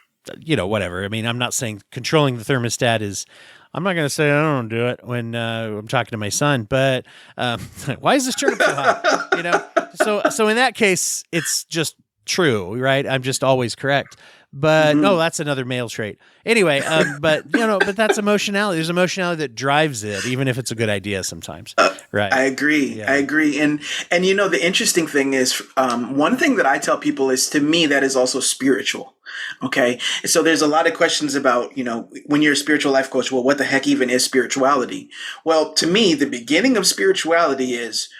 Speaker 1: whatever. I mean, I'm not saying controlling the thermostat is. I'm not going to say I don't do it when I'm talking to my son, but why is this turnip so hot? So in that case, it's just true, right? I'm just always correct. But no, that's another male trait. Anyway, but that's emotionality. There's emotionality that drives it, even if it's a good idea sometimes. Right.
Speaker 2: I agree.
Speaker 1: Yeah.
Speaker 2: I agree. And the interesting thing is, one thing that I tell people is, to me, that is also spiritual. Okay. So there's a lot of questions about, when you're a spiritual life coach, well, what the heck even is spirituality? Well, to me, the beginning of spirituality is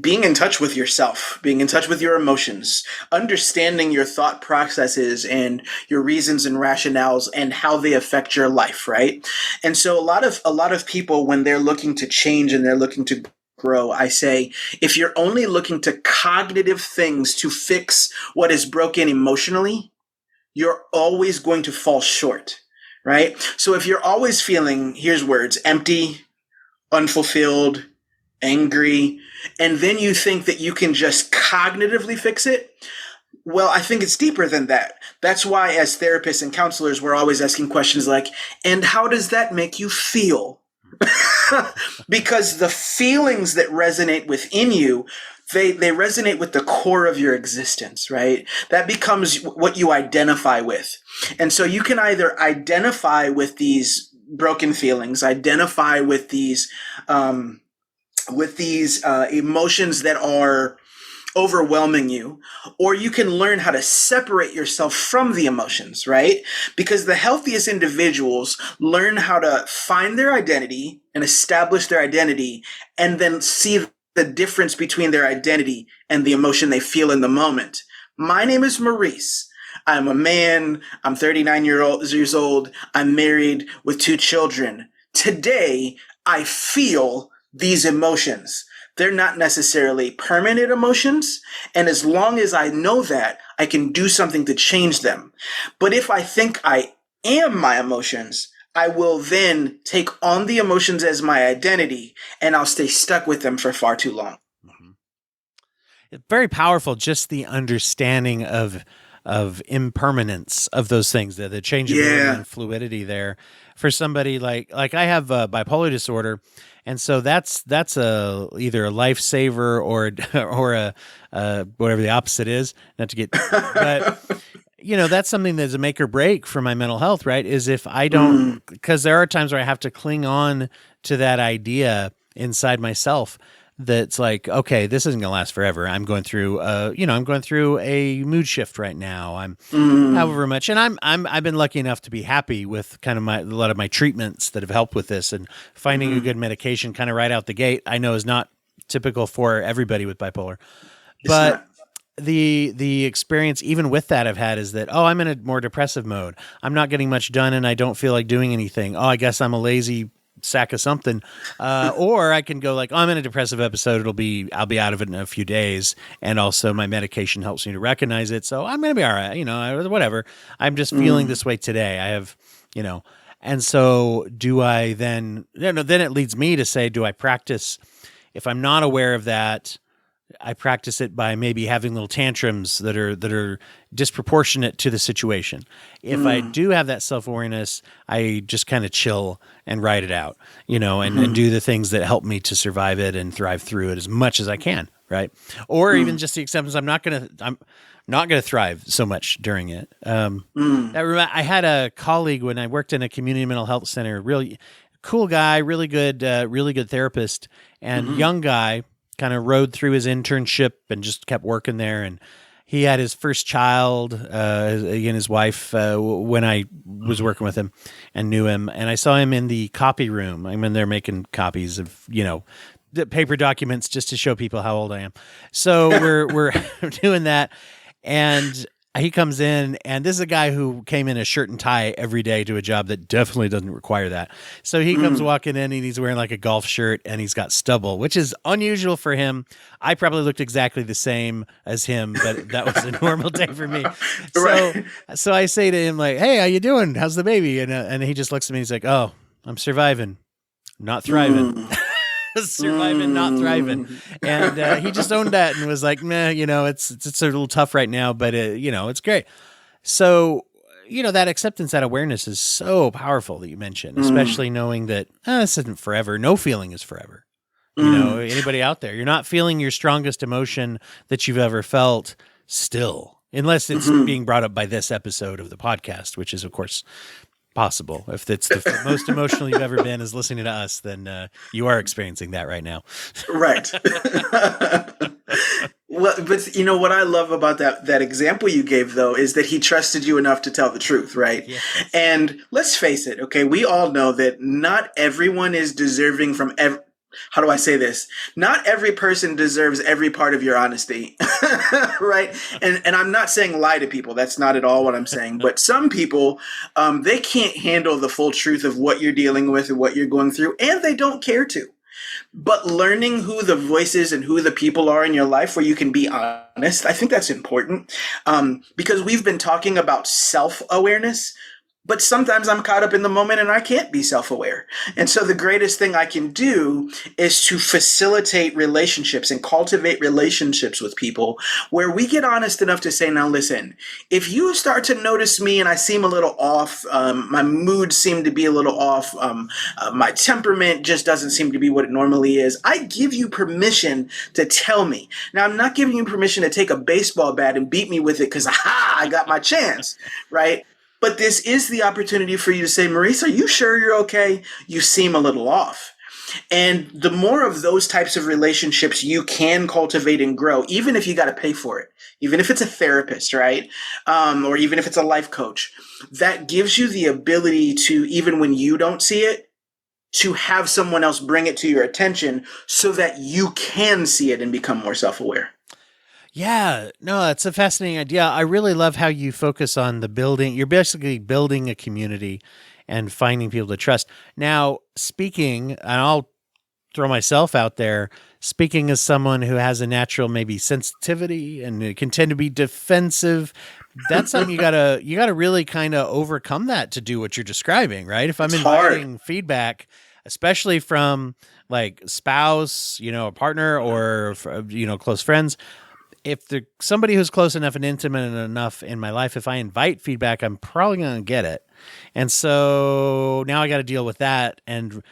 Speaker 2: being in touch with yourself, being in touch with your emotions, understanding your thought processes and your reasons and rationales and how they affect your life, right? And so a lot of people, when they're looking to change and they're looking to grow, I say, if you're only looking to cognitive things to fix what is broken emotionally, you're always going to fall short, right? So if you're always feeling, here's words, empty, unfulfilled, angry, and then you think that you can just cognitively fix it, well, I think it's deeper than that. That's why, as therapists and counselors, we're always asking questions like, and how does that make you feel? Because the feelings that resonate within you, they resonate with the core of your existence, right? That becomes what you identify with. And so you can either identify with these broken feelings, identify with these emotions that are overwhelming you, or you can learn how to separate yourself from the emotions, right? Because the healthiest individuals learn how to find their identity and establish their identity, and then see the difference between their identity and the emotion they feel in the moment. My name is Maurice. I'm a man. I'm 39 years old. I'm married with 2 children. Today, I feel these emotions. They're not necessarily permanent emotions. And as long as I know that, I can do something to change them. But if I think I am my emotions, I will then take on the emotions as my identity, and I'll stay stuck with them for far too long.
Speaker 1: It's very powerful, just the understanding of impermanence of those things, the changeability and fluidity there. For somebody like I have bipolar disorder, and so that's either a lifesaver or a whatever the opposite is. Not to get, but that's something that's a make or break for my mental health. Right? Is if I don't, because there are times where I have to cling on to that idea inside myself. That's like, okay, this isn't going to last forever. I'm going through, a mood shift right now. I'm however much, and I've been lucky enough to be happy with kind of a lot of my treatments that have helped with this, and finding a good medication kind of right out the gate. I know is not typical for everybody with bipolar, but the experience even with that I've had is that, I'm in a more depressive mode. I'm not getting much done, and I don't feel like doing anything. I guess I'm a lazy sack of something, or I can go like, I'm in a depressive episode. I'll be out of it in a few days, and also my medication helps me to recognize it, so I'm gonna be all right. Whatever. I'm just feeling this way today. I have, and so do I then? Then it leads me to say, do I practice? If I'm not aware of that, I practice it by maybe having little tantrums that are disproportionate to the situation. If I do have that self-awareness, I just kind of chill and ride it out, and do the things that help me to survive it and thrive through it as much as I can, right? Or even just the acceptance I'm not gonna thrive so much during it. I had a colleague when I worked in a community mental health center, really cool guy, really good therapist, and young guy. Kind of rode through his internship and just kept working there. And he had his first child, again, his wife, when I was working with him and knew him. And I saw him in the copy room. I'm in there making copies of, the paper documents just to show people how old I am. So we're doing that. And he comes in, and this is a guy who came in a shirt and tie every day to a job that definitely doesn't require that. So he comes walking in, and he's wearing like a golf shirt, and he's got stubble, which is unusual for him. I probably looked exactly the same as him, but that was a normal day for me. So I say to him like, "Hey, how you doing? How's the baby?" And he just looks at me. He's like, "Oh, I'm surviving, not thriving." Surviving, not thriving. And he just owned that and was like, "Meh, it's a little tough right now, but it's great." So, that acceptance, that awareness is so powerful that you mentioned, especially knowing that this isn't forever. No feeling is forever. Anybody out there, you're not feeling your strongest emotion that you've ever felt still, unless it's being brought up by this episode of the podcast, which is, of course, possible. If it's the most emotional you've ever been is listening to us, then you are experiencing that right now.
Speaker 2: Right. Well, but what I love about that example you gave, though, is that he trusted you enough to tell the truth, right? Yes. And let's face it, okay, we all know that not everyone is deserving from how do I say this? Not every person deserves every part of your honesty, right? And I'm not saying lie to people. That's not at all what I'm saying. But some people, they can't handle the full truth of what you're dealing with and what you're going through, and they don't care to. But learning who the voices and who the people are in your life where you can be honest, I think that's important, because we've been talking about self-awareness. But sometimes I'm caught up in the moment and I can't be self-aware. And so the greatest thing I can do is to facilitate relationships and cultivate relationships with people where we get honest enough to say, now listen, if you start to notice me and I seem a little off, my mood seemed to be a little off, my temperament just doesn't seem to be what it normally is, I give you permission to tell me. Now, I'm not giving you permission to take a baseball bat and beat me with it because, I got my chance, right? But this is the opportunity for you to say, Maurice, are you sure you're okay? You seem a little off. And the more of those types of relationships you can cultivate and grow, even if you got to pay for it, even if it's a therapist, right? Or even if it's a life coach, that gives you the ability to, even when you don't see it, to have someone else bring it to your attention so that you can see it and become more self-aware.
Speaker 1: Yeah, no, that's a fascinating idea. I really love how you focus on the building. You're basically building a community and finding people to trust. Now, speaking, and I'll throw myself out there, speaking as someone who has a natural maybe sensitivity and can tend to be defensive, that's something you gotta really kind of overcome that to do what you're describing, right? If I'm inviting feedback, especially from like spouse, a partner, or close friends, if they're somebody who's close enough and intimate enough in my life, if I invite feedback, I'm probably going to get it. And so now I got to deal with that. And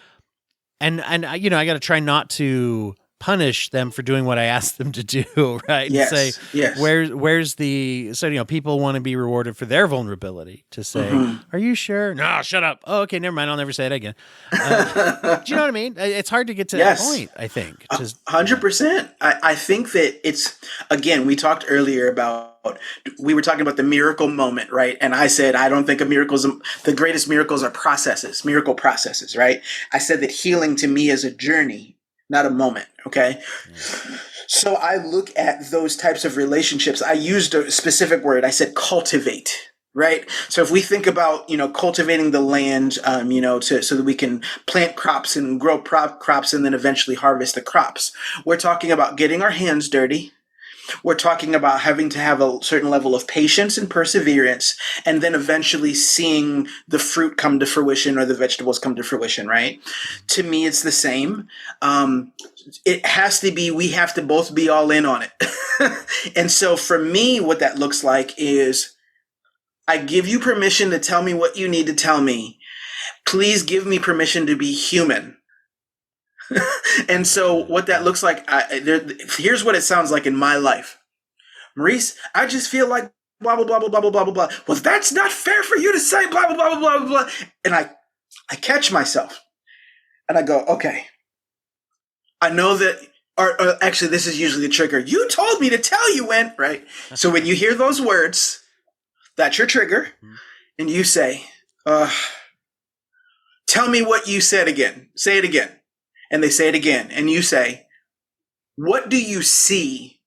Speaker 1: I got to try not to punish them for doing what I asked them to do, right?
Speaker 2: Yes,
Speaker 1: and say,
Speaker 2: yes.
Speaker 1: Where's the, so, people want to be rewarded for their vulnerability to say, are you sure? No, shut up. Oh, okay, never mind. I'll never say it again. Do you know what I mean? It's hard to get to that point, I think.
Speaker 2: 100%. I think that it's, again, we talked earlier about, we were talking about the miracle moment, right? And I said, I don't think the greatest miracles are miracle processes, right? I said that healing to me is a journey, not a moment. Okay. Yeah. So I look at those types of relationships. I used a specific word. I said cultivate, right? So if we think about, cultivating the land, so that we can plant crops and grow crops and then eventually harvest the crops. We're talking about getting our hands dirty. We're talking about having to have a certain level of patience and perseverance, and then eventually seeing the fruit come to fruition or the vegetables come to fruition, right? To me, it's the same. It has to be, we have to both be all in on it. And so for me, what that looks like is I give you permission to tell me what you need to tell me. Please give me permission to be human. And so what that looks like, here's what it sounds like in my life. Maurice, I just feel like blah, blah, blah, blah, blah, blah, blah, blah. Well, that's not fair for you to say blah, blah, blah, blah, blah, blah. And I catch myself and I go, okay, I know that, or actually this is usually the trigger. You told me to tell you when, right? So when you hear those words, that's your trigger. And you say, tell me what you said again. Say it again. And they say it again. And you say, what do you see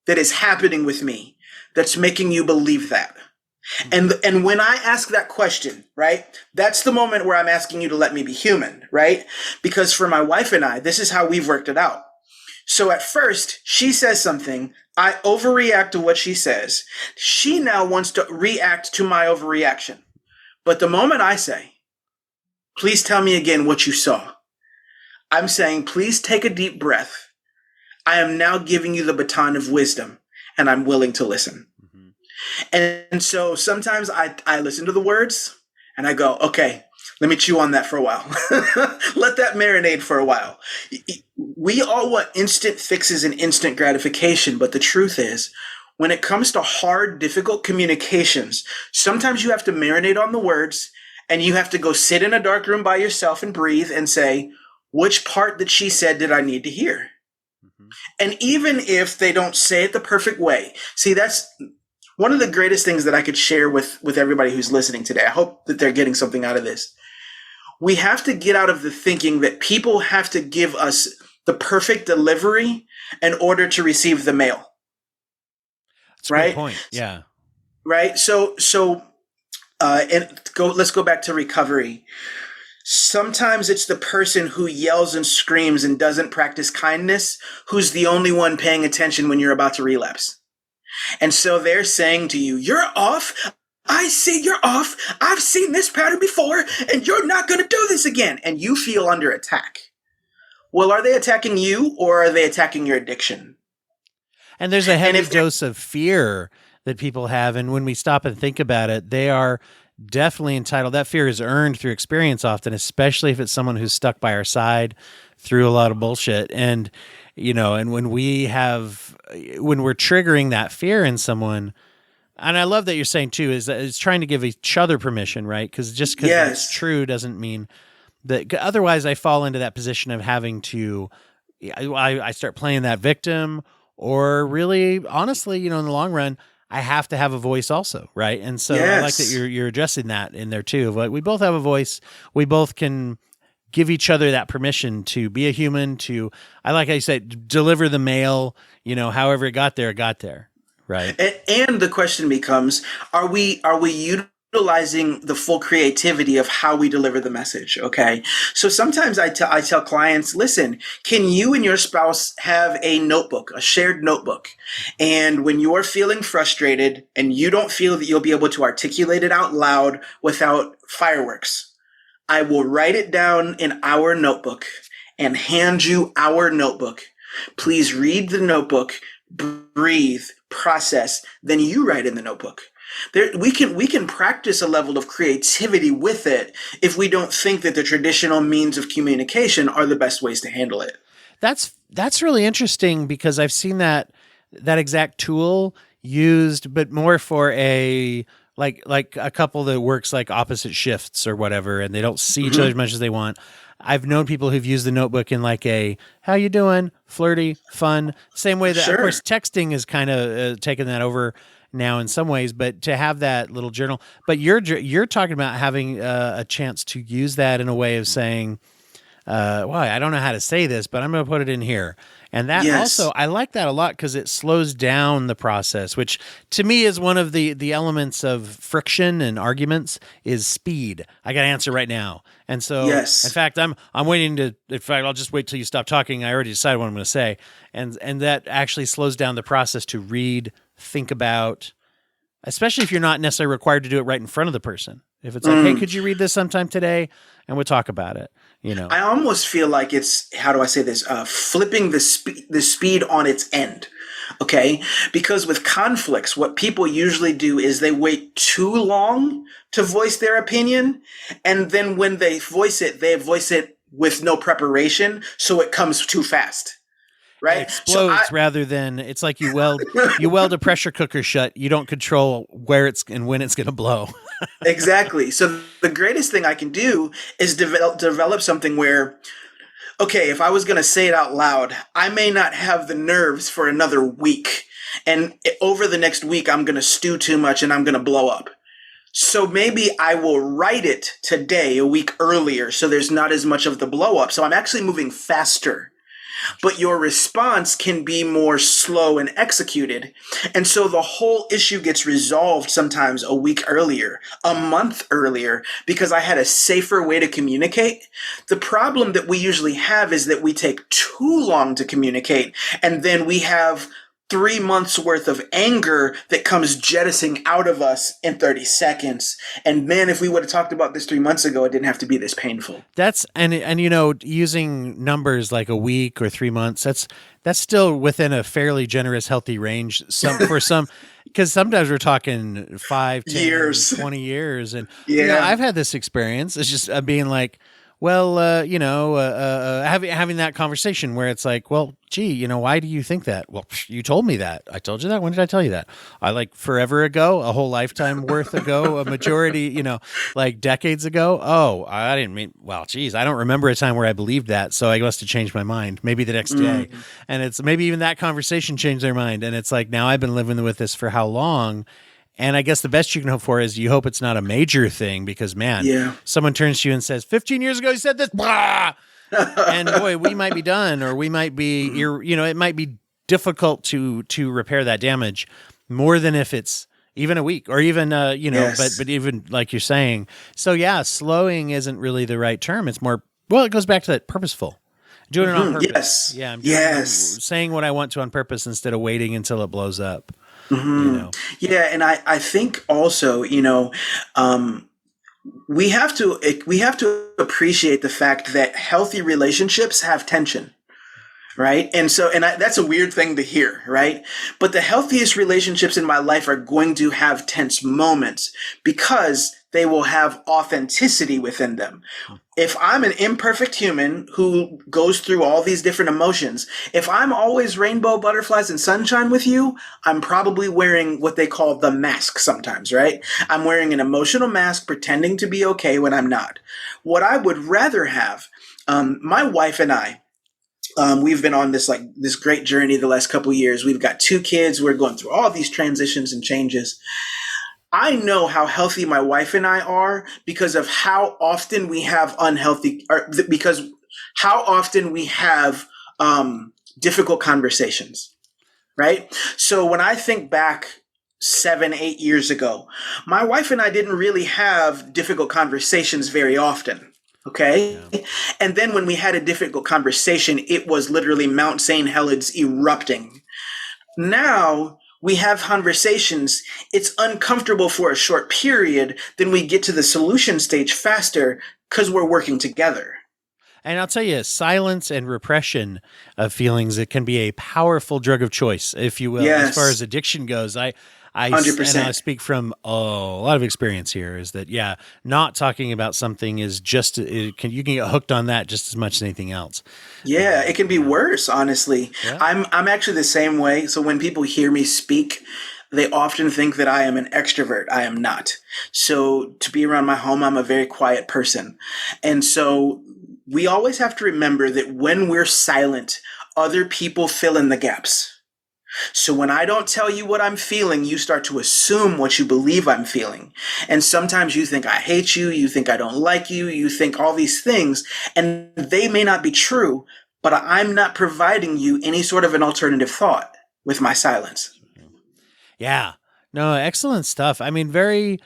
Speaker 2: that is happening with me that's making you believe that? And when I ask that question, right, that's the moment where I'm asking you to let me be human, right? Because for my wife and I, this is how we've worked it out. So at first, she says something, I overreact to what she says. She now wants to react to my overreaction. But the moment I say, please tell me again what you saw, I'm saying, please take a deep breath. I am now giving you the baton of wisdom, and I'm willing to listen. And so sometimes I listen to the words and I go, okay, let me chew on that for a while. Let that marinate for a while. We all want instant fixes and instant gratification. But the truth is, when it comes to hard, difficult communications, sometimes you have to marinate on the words and you have to go sit in a dark room by yourself and breathe and say, which part that she said did I need to hear? And even if they don't say it the perfect way, see, that's one of the greatest things that I could share with everybody who's listening today. I hope that they're getting something out of this. We have to get out of the thinking that people have to give us the perfect delivery in order to receive the mail.
Speaker 1: That's a good point. Yeah.
Speaker 2: Right. Let's go back to recovery. Sometimes it's the person who yells and screams and doesn't practice kindness who's the only one paying attention when you're about to relapse. And so they're saying to you, you're off. I see you're off. I've seen this pattern before, and you're not going to do this again. And you feel under attack. Well, are they attacking you or are they attacking your addiction?
Speaker 1: And there's a heavy dose of fear that people have. And when we stop and think about it, they are definitely entitled. That fear is earned through experience often, especially if it's someone who's stuck by our side through a lot of bullshit. And, and when we're triggering that fear in someone, and I love that you're saying too, is that it's trying to give each other permission, right? Because just because it's true doesn't mean that. Otherwise, I fall into that position of having to. I start playing that victim, or really, honestly, in the long run, I have to have a voice also, right? And so I like that you're addressing that in there too. Like we both have a voice. We both can give each other that permission to be a human. To I like how you said, deliver the mail. However it got there. Right.
Speaker 2: And the question becomes, are we utilizing the full creativity of how we deliver the message? Okay. So sometimes I tell clients, listen, can you and your spouse have a notebook, a shared notebook? And when you're feeling frustrated and you don't feel that you'll be able to articulate it out loud without fireworks, I will write it down in our notebook and hand you our notebook. Please read the notebook, breathe, process, then you write in the notebook. We can practice a level of creativity with it if we don't think that the traditional means of communication are the best ways to handle it.
Speaker 1: That's really interesting because I've seen that exact tool used, but more for a like a couple that works like opposite shifts or whatever, and they don't see each other as much as they want. I've known people who've used the notebook in like a, how you doing? Flirty, fun. Same way that, of course, texting is kind of taken that over now in some ways, but to have that little journal. But you're talking about having a chance to use that in a way of saying, well, I don't know how to say this, but I'm going to put it in here. And that also, I like that a lot because it slows down the process, which to me is one of the elements of friction and arguments is speed. I got to answer right now. And so, in fact, I'm waiting I'll just wait till you stop talking. I already decided what I'm going to say. And that actually slows down the process to read, think about, especially if you're not necessarily required to do it right in front of the person. If it's like, hey, could you read this sometime today? And we'll talk about it. I
Speaker 2: almost feel like it's, how do I say this? Flipping the speed on its end. Okay. Because with conflicts, what people usually do is they wait too long to voice their opinion. And then when they voice it with no preparation. So it comes too fast. Right? It
Speaker 1: explodes rather than, it's like you weld a pressure cooker shut. You don't control where it's and when it's going to blow.
Speaker 2: Exactly. So the greatest thing I can do is develop something where, okay, if I was going to say it out loud, I may not have the nerves for another week. And over the next week, I'm going to stew too much and I'm going to blow up. So maybe I will write it today, a week earlier, so there's not as much of the blow up. So I'm actually moving faster. but your response can be more slow and executed. And so the whole issue gets resolved sometimes a week earlier, a month earlier, because I had a safer way to communicate. The problem that we usually have is that we take too long to communicate, and then we have 3 months worth of anger that comes jettisoning out of us in 30 seconds. And man, if we would have talked about this 3 months ago, it didn't have to be this painful.
Speaker 1: That's and you know, using numbers like a week or 3 months, that's still within a fairly generous, healthy range. Because sometimes we're talking 5, 10,
Speaker 2: Years.
Speaker 1: 20 years. And
Speaker 2: Yeah.
Speaker 1: you know, I've had this experience. It's just being like, well, having that conversation where it's like, well, gee, you know, why do you think that? Well, you told me that. I told you that. When did I tell you that? I like forever ago, a whole lifetime worth ago, a majority, you know, like decades ago. Oh, I didn't mean, well, geez, I don't remember a time where I believed that. So I must have changed my mind maybe the next day. And it's maybe even that conversation changed their mind. And it's like, now I've been living with this for how long? And I guess the best you can hope for is you hope it's not a major thing because, man, someone turns to you and says, 15 years ago, you said this, blah! And boy, we might be done, or we might be, it might be difficult to repair that damage more than if it's even a week or even, but even like you're saying. So yeah, slowing isn't really the right term. It's more, well, it goes back to that purposeful. Doing it on purpose.
Speaker 2: Yes.
Speaker 1: Yeah. I'm saying what I want to on purpose instead of waiting until it blows up.
Speaker 2: Mm-hmm.
Speaker 1: You know?
Speaker 2: Yeah, and I think also, we have to appreciate the fact that healthy relationships have tension, right? And so, that's a weird thing to hear, right? But the healthiest relationships in my life are going to have tense moments because they will have authenticity within them. If I'm an imperfect human who goes through all these different emotions, if I'm always rainbow, butterflies, and sunshine with you, I'm probably wearing what they call the mask sometimes, right? I'm wearing an emotional mask, pretending to be okay when I'm not. What I would rather have, my wife and I, we've been on this great journey the last couple of years. We've got 2 kids. We're going through all these transitions and changes. I know how healthy my wife and I are because of how often we have difficult conversations, right? So when I think back 7, 8 years ago, my wife and I didn't really have difficult conversations very often. Okay. Yeah. And then when we had a difficult conversation, it was literally Mount St. Helens erupting. Now we have conversations. It's uncomfortable for a short period. Then we get to the solution stage faster because we're working together.
Speaker 1: And I'll tell you, silence and repression of feelings, it can be a powerful drug of choice, if you will, as far as addiction goes. I 100%. And I speak from a lot of experience here is that, not talking about something is you can get hooked on that just as much as anything else.
Speaker 2: Yeah, it can be worse, honestly. Yeah. I'm actually the same way. So when people hear me speak, they often think that I am an extrovert. I am not. So to be around my home, I'm a very quiet person. And so we always have to remember that when we're silent, other people fill in the gaps. So when I don't tell you what I'm feeling, you start to assume what you believe I'm feeling. And sometimes you think I hate you, you think I don't like you, you think all these things, and they may not be true, but I'm not providing you any sort of an alternative thought with my silence.
Speaker 1: Yeah. No, excellent stuff. I mean, very,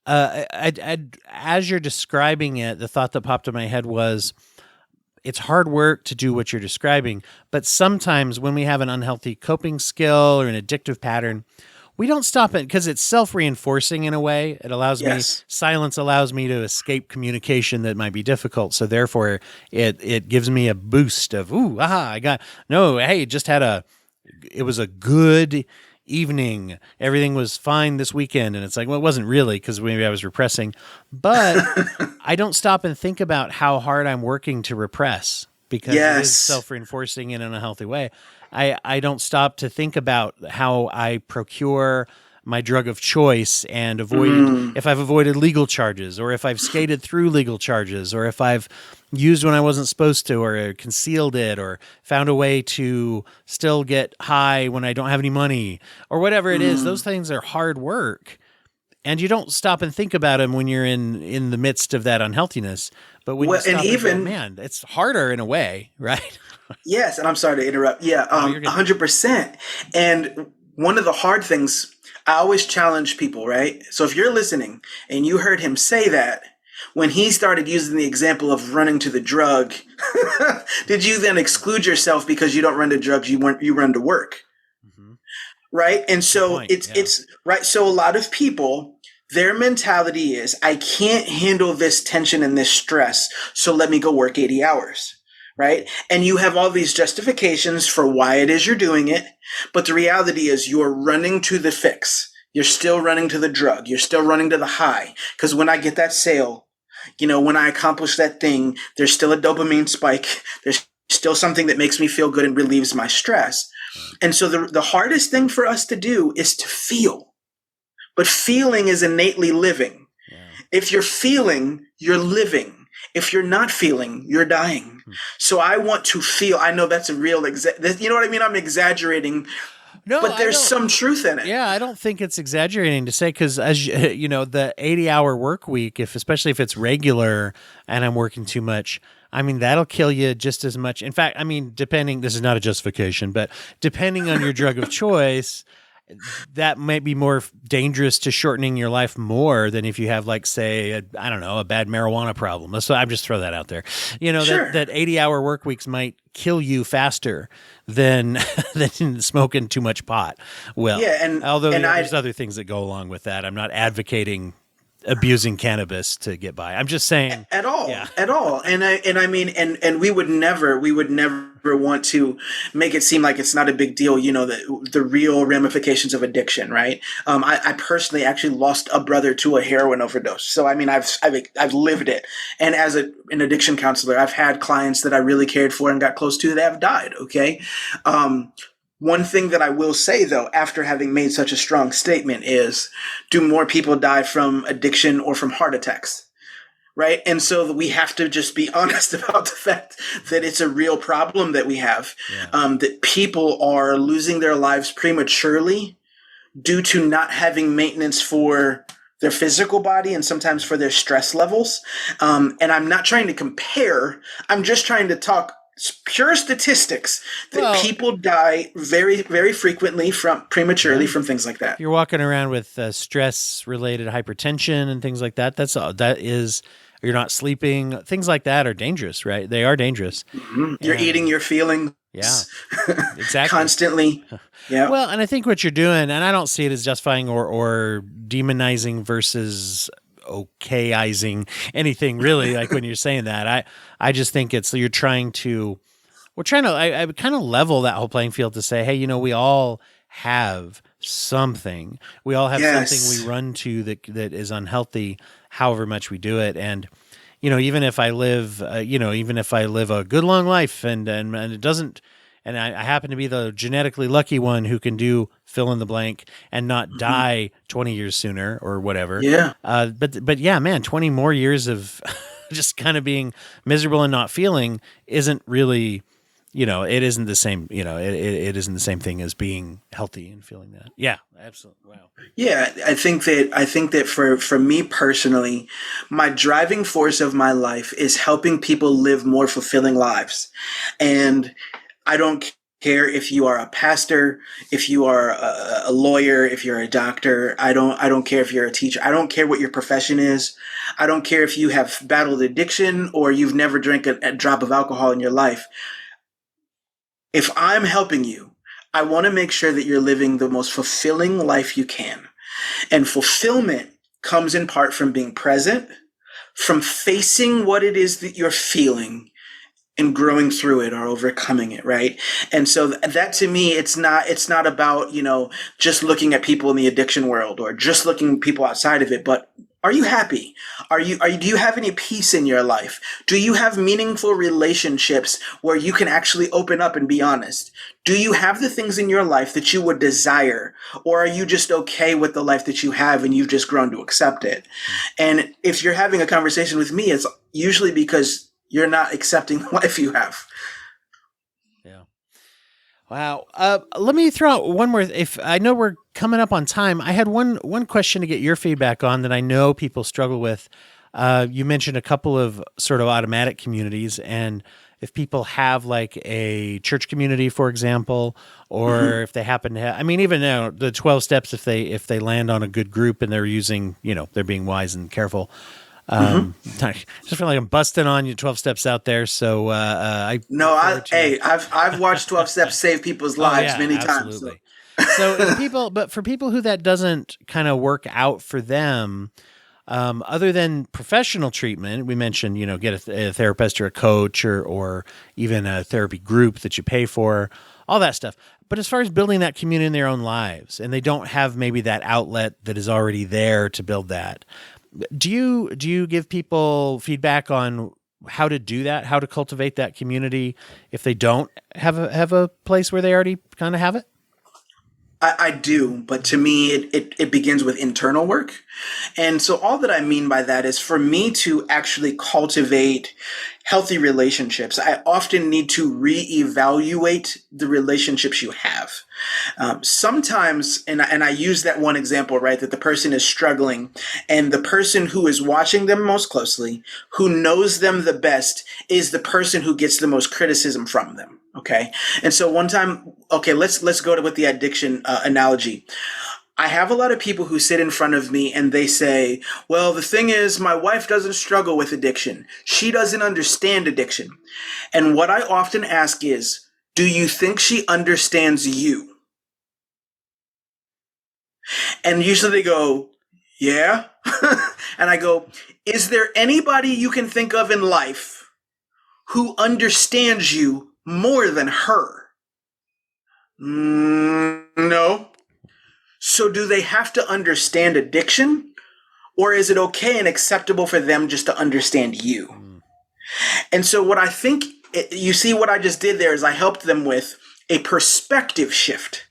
Speaker 1: as you're describing it, the thought that popped in my head was, it's hard work to do what you're describing, but sometimes when we have an unhealthy coping skill or an addictive pattern, we don't stop it because it's self-reinforcing in a way. It allows me, silence allows me to escape communication that might be difficult. So therefore it gives me a boost of, it was a good evening. Everything was fine this weekend. And it's like, well, it wasn't really because maybe I was repressing, but I don't stop and think about how hard I'm working to repress because it is self-reinforcing in an unhealthy way. I don't stop to think about how I procure my drug of choice and if I've avoided legal charges or if I've skated through legal charges or if I've used when I wasn't supposed to or concealed it or found a way to still get high when I don't have any money or whatever it is. Those things are hard work. And you don't stop and think about them when you're in the midst of that unhealthiness. But when you stop and go, man, it's harder in a way, right?
Speaker 2: Yes, and I'm sorry to interrupt. Yeah, 100%. And one of the hard things, I always challenge people, right? So if you're listening and you heard him say that, when he started using the example of running to the drug, did you then exclude yourself because you don't run to drugs, you run to work? Mm-hmm. Right? And so it's right. So a lot of people, their mentality is, I can't handle this tension and this stress, so let me go work 80 hours. Right? And you have all these justifications for why it is you're doing it. But the reality is you're running to the fix. You're still running to the drug. You're still running to the high. Because when I get that sale, when I accomplish that thing, there's still a dopamine spike. There's still something that makes me feel good and relieves my stress. And so the hardest thing for us to do is to feel. But feeling is innately living. Yeah. If you're feeling, you're living. If you're not feeling, you're dying. So I want to feel. I know that's a real you know what I mean? I'm exaggerating. No, but there's some truth in it.
Speaker 1: Yeah, I don't think it's exaggerating to say, because as you know, the 80-hour work week, especially if it's regular and I'm working too much, I mean, that'll kill you just as much. In fact, I mean, this is not a justification, but depending on your drug of choice, that might be more dangerous to shortening your life more than if you have, like, say, a bad marijuana problem. So I'm just throw that out there. Sure. that 80-hour work weeks might kill you faster than smoking too much pot. Well, yeah, although there's other things that go along with that. I'm not advocating abusing cannabis to get by. I'm just saying
Speaker 2: at all. And I mean, we would never want to make it seem like it's not a big deal, the real ramifications of addiction, right? I personally actually lost a brother to a heroin overdose. So, I mean, I've lived it. And as an addiction counselor, I've had clients that I really cared for and got close to that have died. Okay. One thing that I will say, though, after having made such a strong statement is, do more people die from addiction or from heart attacks? Right? And so we have to just be honest about the fact that it's a real problem that we have, that people are losing their lives prematurely due to not having maintenance for their physical body and sometimes for their stress levels. And I'm not trying to compare. I'm just trying to talk pure statistics that people die very, very frequently prematurely from things like that.
Speaker 1: If you're walking around with stress-related hypertension and things like that, you're not sleeping. Things like that are dangerous, right? They are dangerous.
Speaker 2: Mm-hmm. You're eating your feelings.
Speaker 1: Yeah, exactly.
Speaker 2: Constantly. Yeah.
Speaker 1: Well, and I think what you're doing, and I don't see it as justifying or demonizing versus okayizing anything really, like when you're saying that. I just think I would kind of level that whole playing field to say, hey, we all have something. We all have something we run to that is unhealthy, however much we do it. And, even if I live a good long life and it doesn't, and I happen to be the genetically lucky one who can do fill in the blank and not die 20 years sooner or whatever.
Speaker 2: Yeah.
Speaker 1: But yeah, man, 20 more years of just kind of being miserable and not feeling isn't really, it isn't the same, it isn't the same thing as being healthy and feeling that. Yeah, absolutely. Wow.
Speaker 2: Yeah. I think that for me personally, my driving force of my life is helping people live more fulfilling lives. And I don't care if you are a pastor, if you are a lawyer, if you're a doctor. I don't care if you're a teacher. I don't care what your profession is. I don't care if you have battled addiction or you've never drank a drop of alcohol in your life. If I'm helping you, I want to make sure that you're living the most fulfilling life you can. And fulfillment comes in part from being present, from facing what it is that you're feeling, and growing through it or overcoming it, right? And so that to me, it's not about, just looking at people in the addiction world or just looking at people outside of it, but are you happy? Do you have any peace in your life? Do you have meaningful relationships where you can actually open up and be honest? Do you have the things in your life that you would desire? Or are you just okay with the life that you have and you've just grown to accept it? And if you're having a conversation with me, it's usually because you're not accepting the life you have.
Speaker 1: Yeah. Wow. Let me throw out one more. If I know we're coming up on time, I had one question to get your feedback on that I know people struggle with. You mentioned a couple of sort of automatic communities, and if people have like a church community, for example, or if they happen to have, I mean, even now the 12 steps, if they land on a good group and they're using, they're being wise and careful. I just feel like I'm busting on you 12 steps out there. So, I,
Speaker 2: No, I've watched 12 Steps save people's lives many times. So.
Speaker 1: Absolutely. But for people who that doesn't kind of work out for them, other than professional treatment, we mentioned, get a therapist or a coach or even a therapy group that you pay for, all that stuff. But as far as building that community in their own lives, and they don't have maybe that outlet that is already there to build that, do you give people feedback on how to do that, how to cultivate that community if they don't have a place where they already kind of have it?
Speaker 2: I do, but to me, it begins with internal work. And so all that I mean by that is for me to actually cultivate healthy relationships, I often need to reevaluate the relationships you have. Sometimes, and I use that one example, right, that the person is struggling and the person who is watching them most closely, who knows them the best, is the person who gets the most criticism from them. Okay. And so one time, let's go with the addiction analogy. I have a lot of people who sit in front of me and they say, well, the thing is, my wife doesn't struggle with addiction. She doesn't understand addiction. And what I often ask is, do you think she understands you? And usually they go, yeah. And I go, is there anybody you can think of in life who understands you more than her? No. So do they have to understand addiction, or is it okay and acceptable for them just to understand you? And so what I think, you see what I just did there is I helped them with a perspective shift.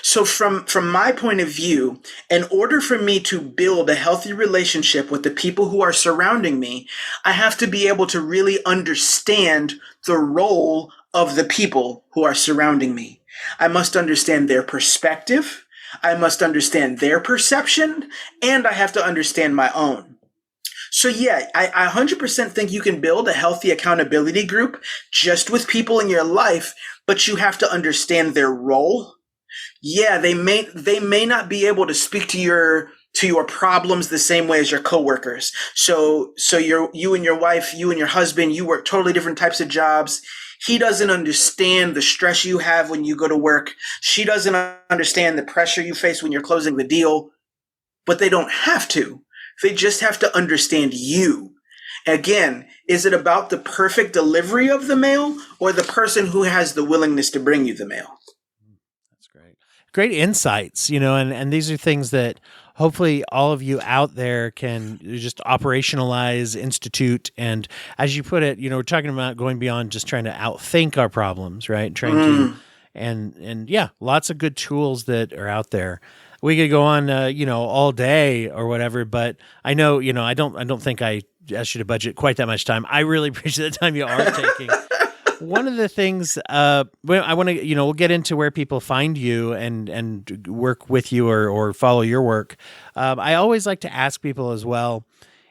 Speaker 2: So from my point of view, in order for me to build a healthy relationship with the people who are surrounding me, I have to be able to really understand the role of the people who are surrounding me. I must understand their perspective. I must understand their perception, and I have to understand my own. So yeah, I 100% think you can build a healthy accountability group just with people in your life, but you have to understand their role. Yeah, they may not be able to speak to your problems the same way as your coworkers. So you and your wife, you and your husband, you work totally different types of jobs. He doesn't understand the stress you have when you go to work. She doesn't understand the pressure you face when you're closing the deal. But they don't have to. They just have to understand you. Again, is it about the perfect delivery of the mail or the person who has the willingness to bring you the mail?
Speaker 1: That's great. Great insights, and these are things that hopefully all of you out there can just operationalize, institute, and as you put it, we're talking about going beyond just trying to outthink our problems, right? Trying to, and yeah, lots of good tools that are out there. We could go on, all day or whatever, but I know, I don't think I asked you to budget quite that much time. I really appreciate the time you are taking. One of the things I want to, we'll get into where people find you and work with you or follow your work. I always like to ask people as well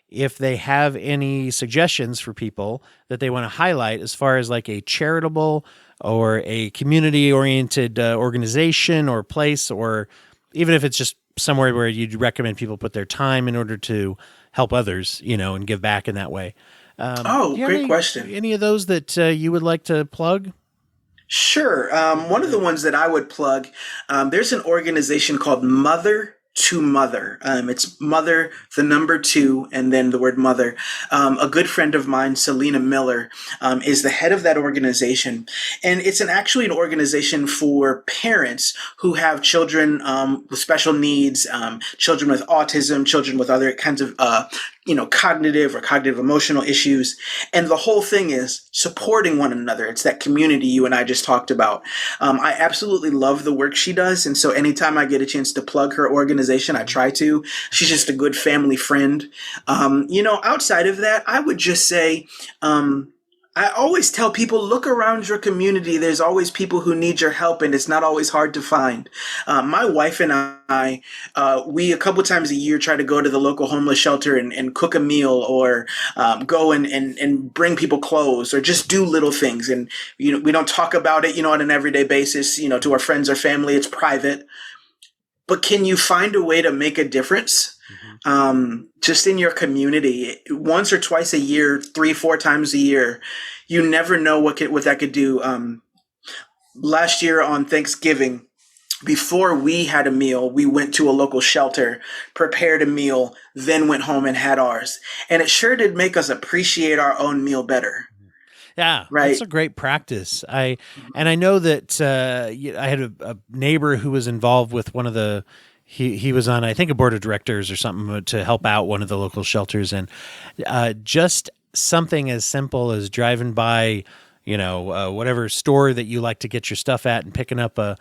Speaker 1: if they have any suggestions for people that they want to highlight as far as like a charitable or a community-oriented organization or place, or even if it's just somewhere where you'd recommend people put their time in order to help others, and give back in that way.
Speaker 2: Great question.
Speaker 1: Any of those that you would like to plug?
Speaker 2: Sure. One of the ones that I would plug, there's an organization called Mother to Mother. It's Mother, the number 2, and then the word mother. A good friend of mine, Selena Miller, is the head of that organization. And it's actually an organization for parents who have children with special needs, children with autism, children with other kinds of cognitive or cognitive emotional issues. And the whole thing is supporting one another. It's that community you and I just talked about. I absolutely love the work she does. And so anytime I get a chance to plug her organization, I try to. She's just a good family friend. Outside of that, I would just say, I always tell people, look around your community. There's always people who need your help, and it's not always hard to find. My wife and I, we a couple times a year try to go to the local homeless shelter and cook a meal, or go and bring people clothes, or just do little things. And we don't talk about it, on an everyday basis, to our friends or family. It's private. But can you find a way to make a difference? Just in your community, once or twice a year, 3-4 times a year, you never know what that could do. Last year on Thanksgiving, before we had a meal, we went to a local shelter, prepared a meal, then went home and had ours. And it sure did make us appreciate our own meal better.
Speaker 1: Yeah,
Speaker 2: right.
Speaker 1: That's a great practice. I know that I had a neighbor who was involved with one of the. He was on, I think, a board of directors or something to help out one of the local shelters, and just something as simple as driving by, whatever store that you like to get your stuff at, and picking up a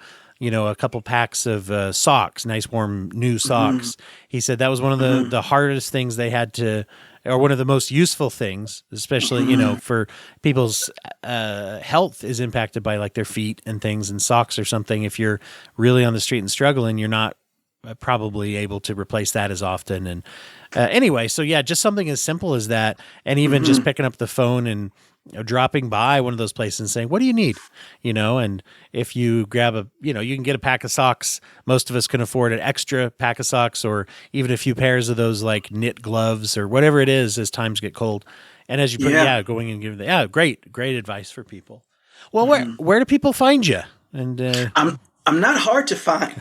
Speaker 1: couple packs of socks, nice warm new socks. Mm-hmm. He said that was one of the hardest things they had to, or one of the most useful things, especially, for people's health is impacted by like their feet and things, and socks or something. If you're really on the street and struggling, you're not probably able to replace that as often. And anyway, so yeah, just something as simple as that. And even just picking up the phone and dropping by one of those places and saying, what do you need? And if you grab you can get a pack of socks. Most of us can afford an extra pack of socks, or even a few pairs of those like knit gloves or whatever it is as times get cold. And as you put, going and giving great advice for people. Well, where do people find you? And
Speaker 2: I'm not hard to find.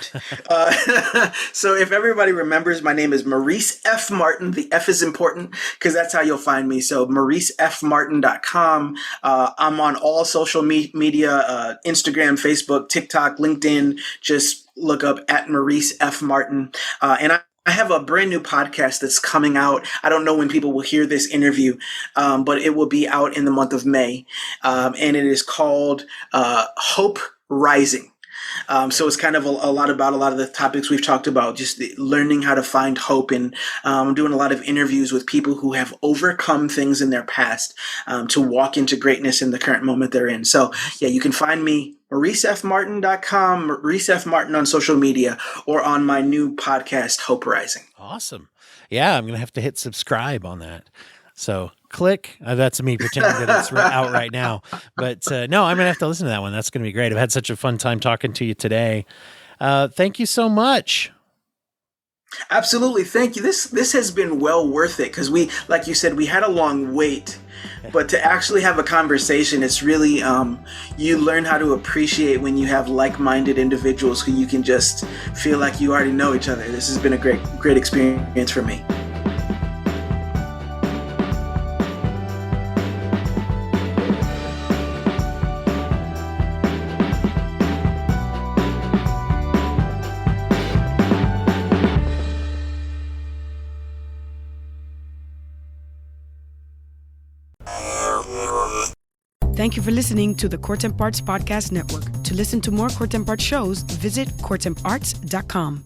Speaker 2: So if everybody remembers, my name is Maurice F Martin. The F is important because that's how you'll find me. So MauriceFMartin.com. I'm on all social media, Instagram, Facebook, TikTok, LinkedIn. Just look up at Maurice F Martin. And I have a brand new podcast that's coming out. I don't know when people will hear this interview, but it will be out in the month of May. And it is called Hope Rising. So it's kind of a lot about a lot of the topics we've talked about, just learning how to find hope. And I'm doing a lot of interviews with people who have overcome things in their past to walk into greatness in the current moment they're in. So yeah, you can find me, MauriceFMartin.com, Maurice F Martin on social media, or on my new podcast, Hope Rising.
Speaker 1: Awesome. Yeah, I'm going to have to hit subscribe on that. So click. That's me pretending that it's out right now. But no, I'm going to have to listen to that one. That's going to be great. I've had such a fun time talking to you today. Thank you so much.
Speaker 2: Absolutely. Thank you. This has been well worth it because we, like you said, we had a long wait. But to actually have a conversation, it's really, you learn how to appreciate when you have like-minded individuals who you can just feel like you already know each other. This has been a great experience for me.
Speaker 3: Thank you for listening to the Court Arts Podcast Network. To listen to more Court Arts shows, visit courtamparts.com.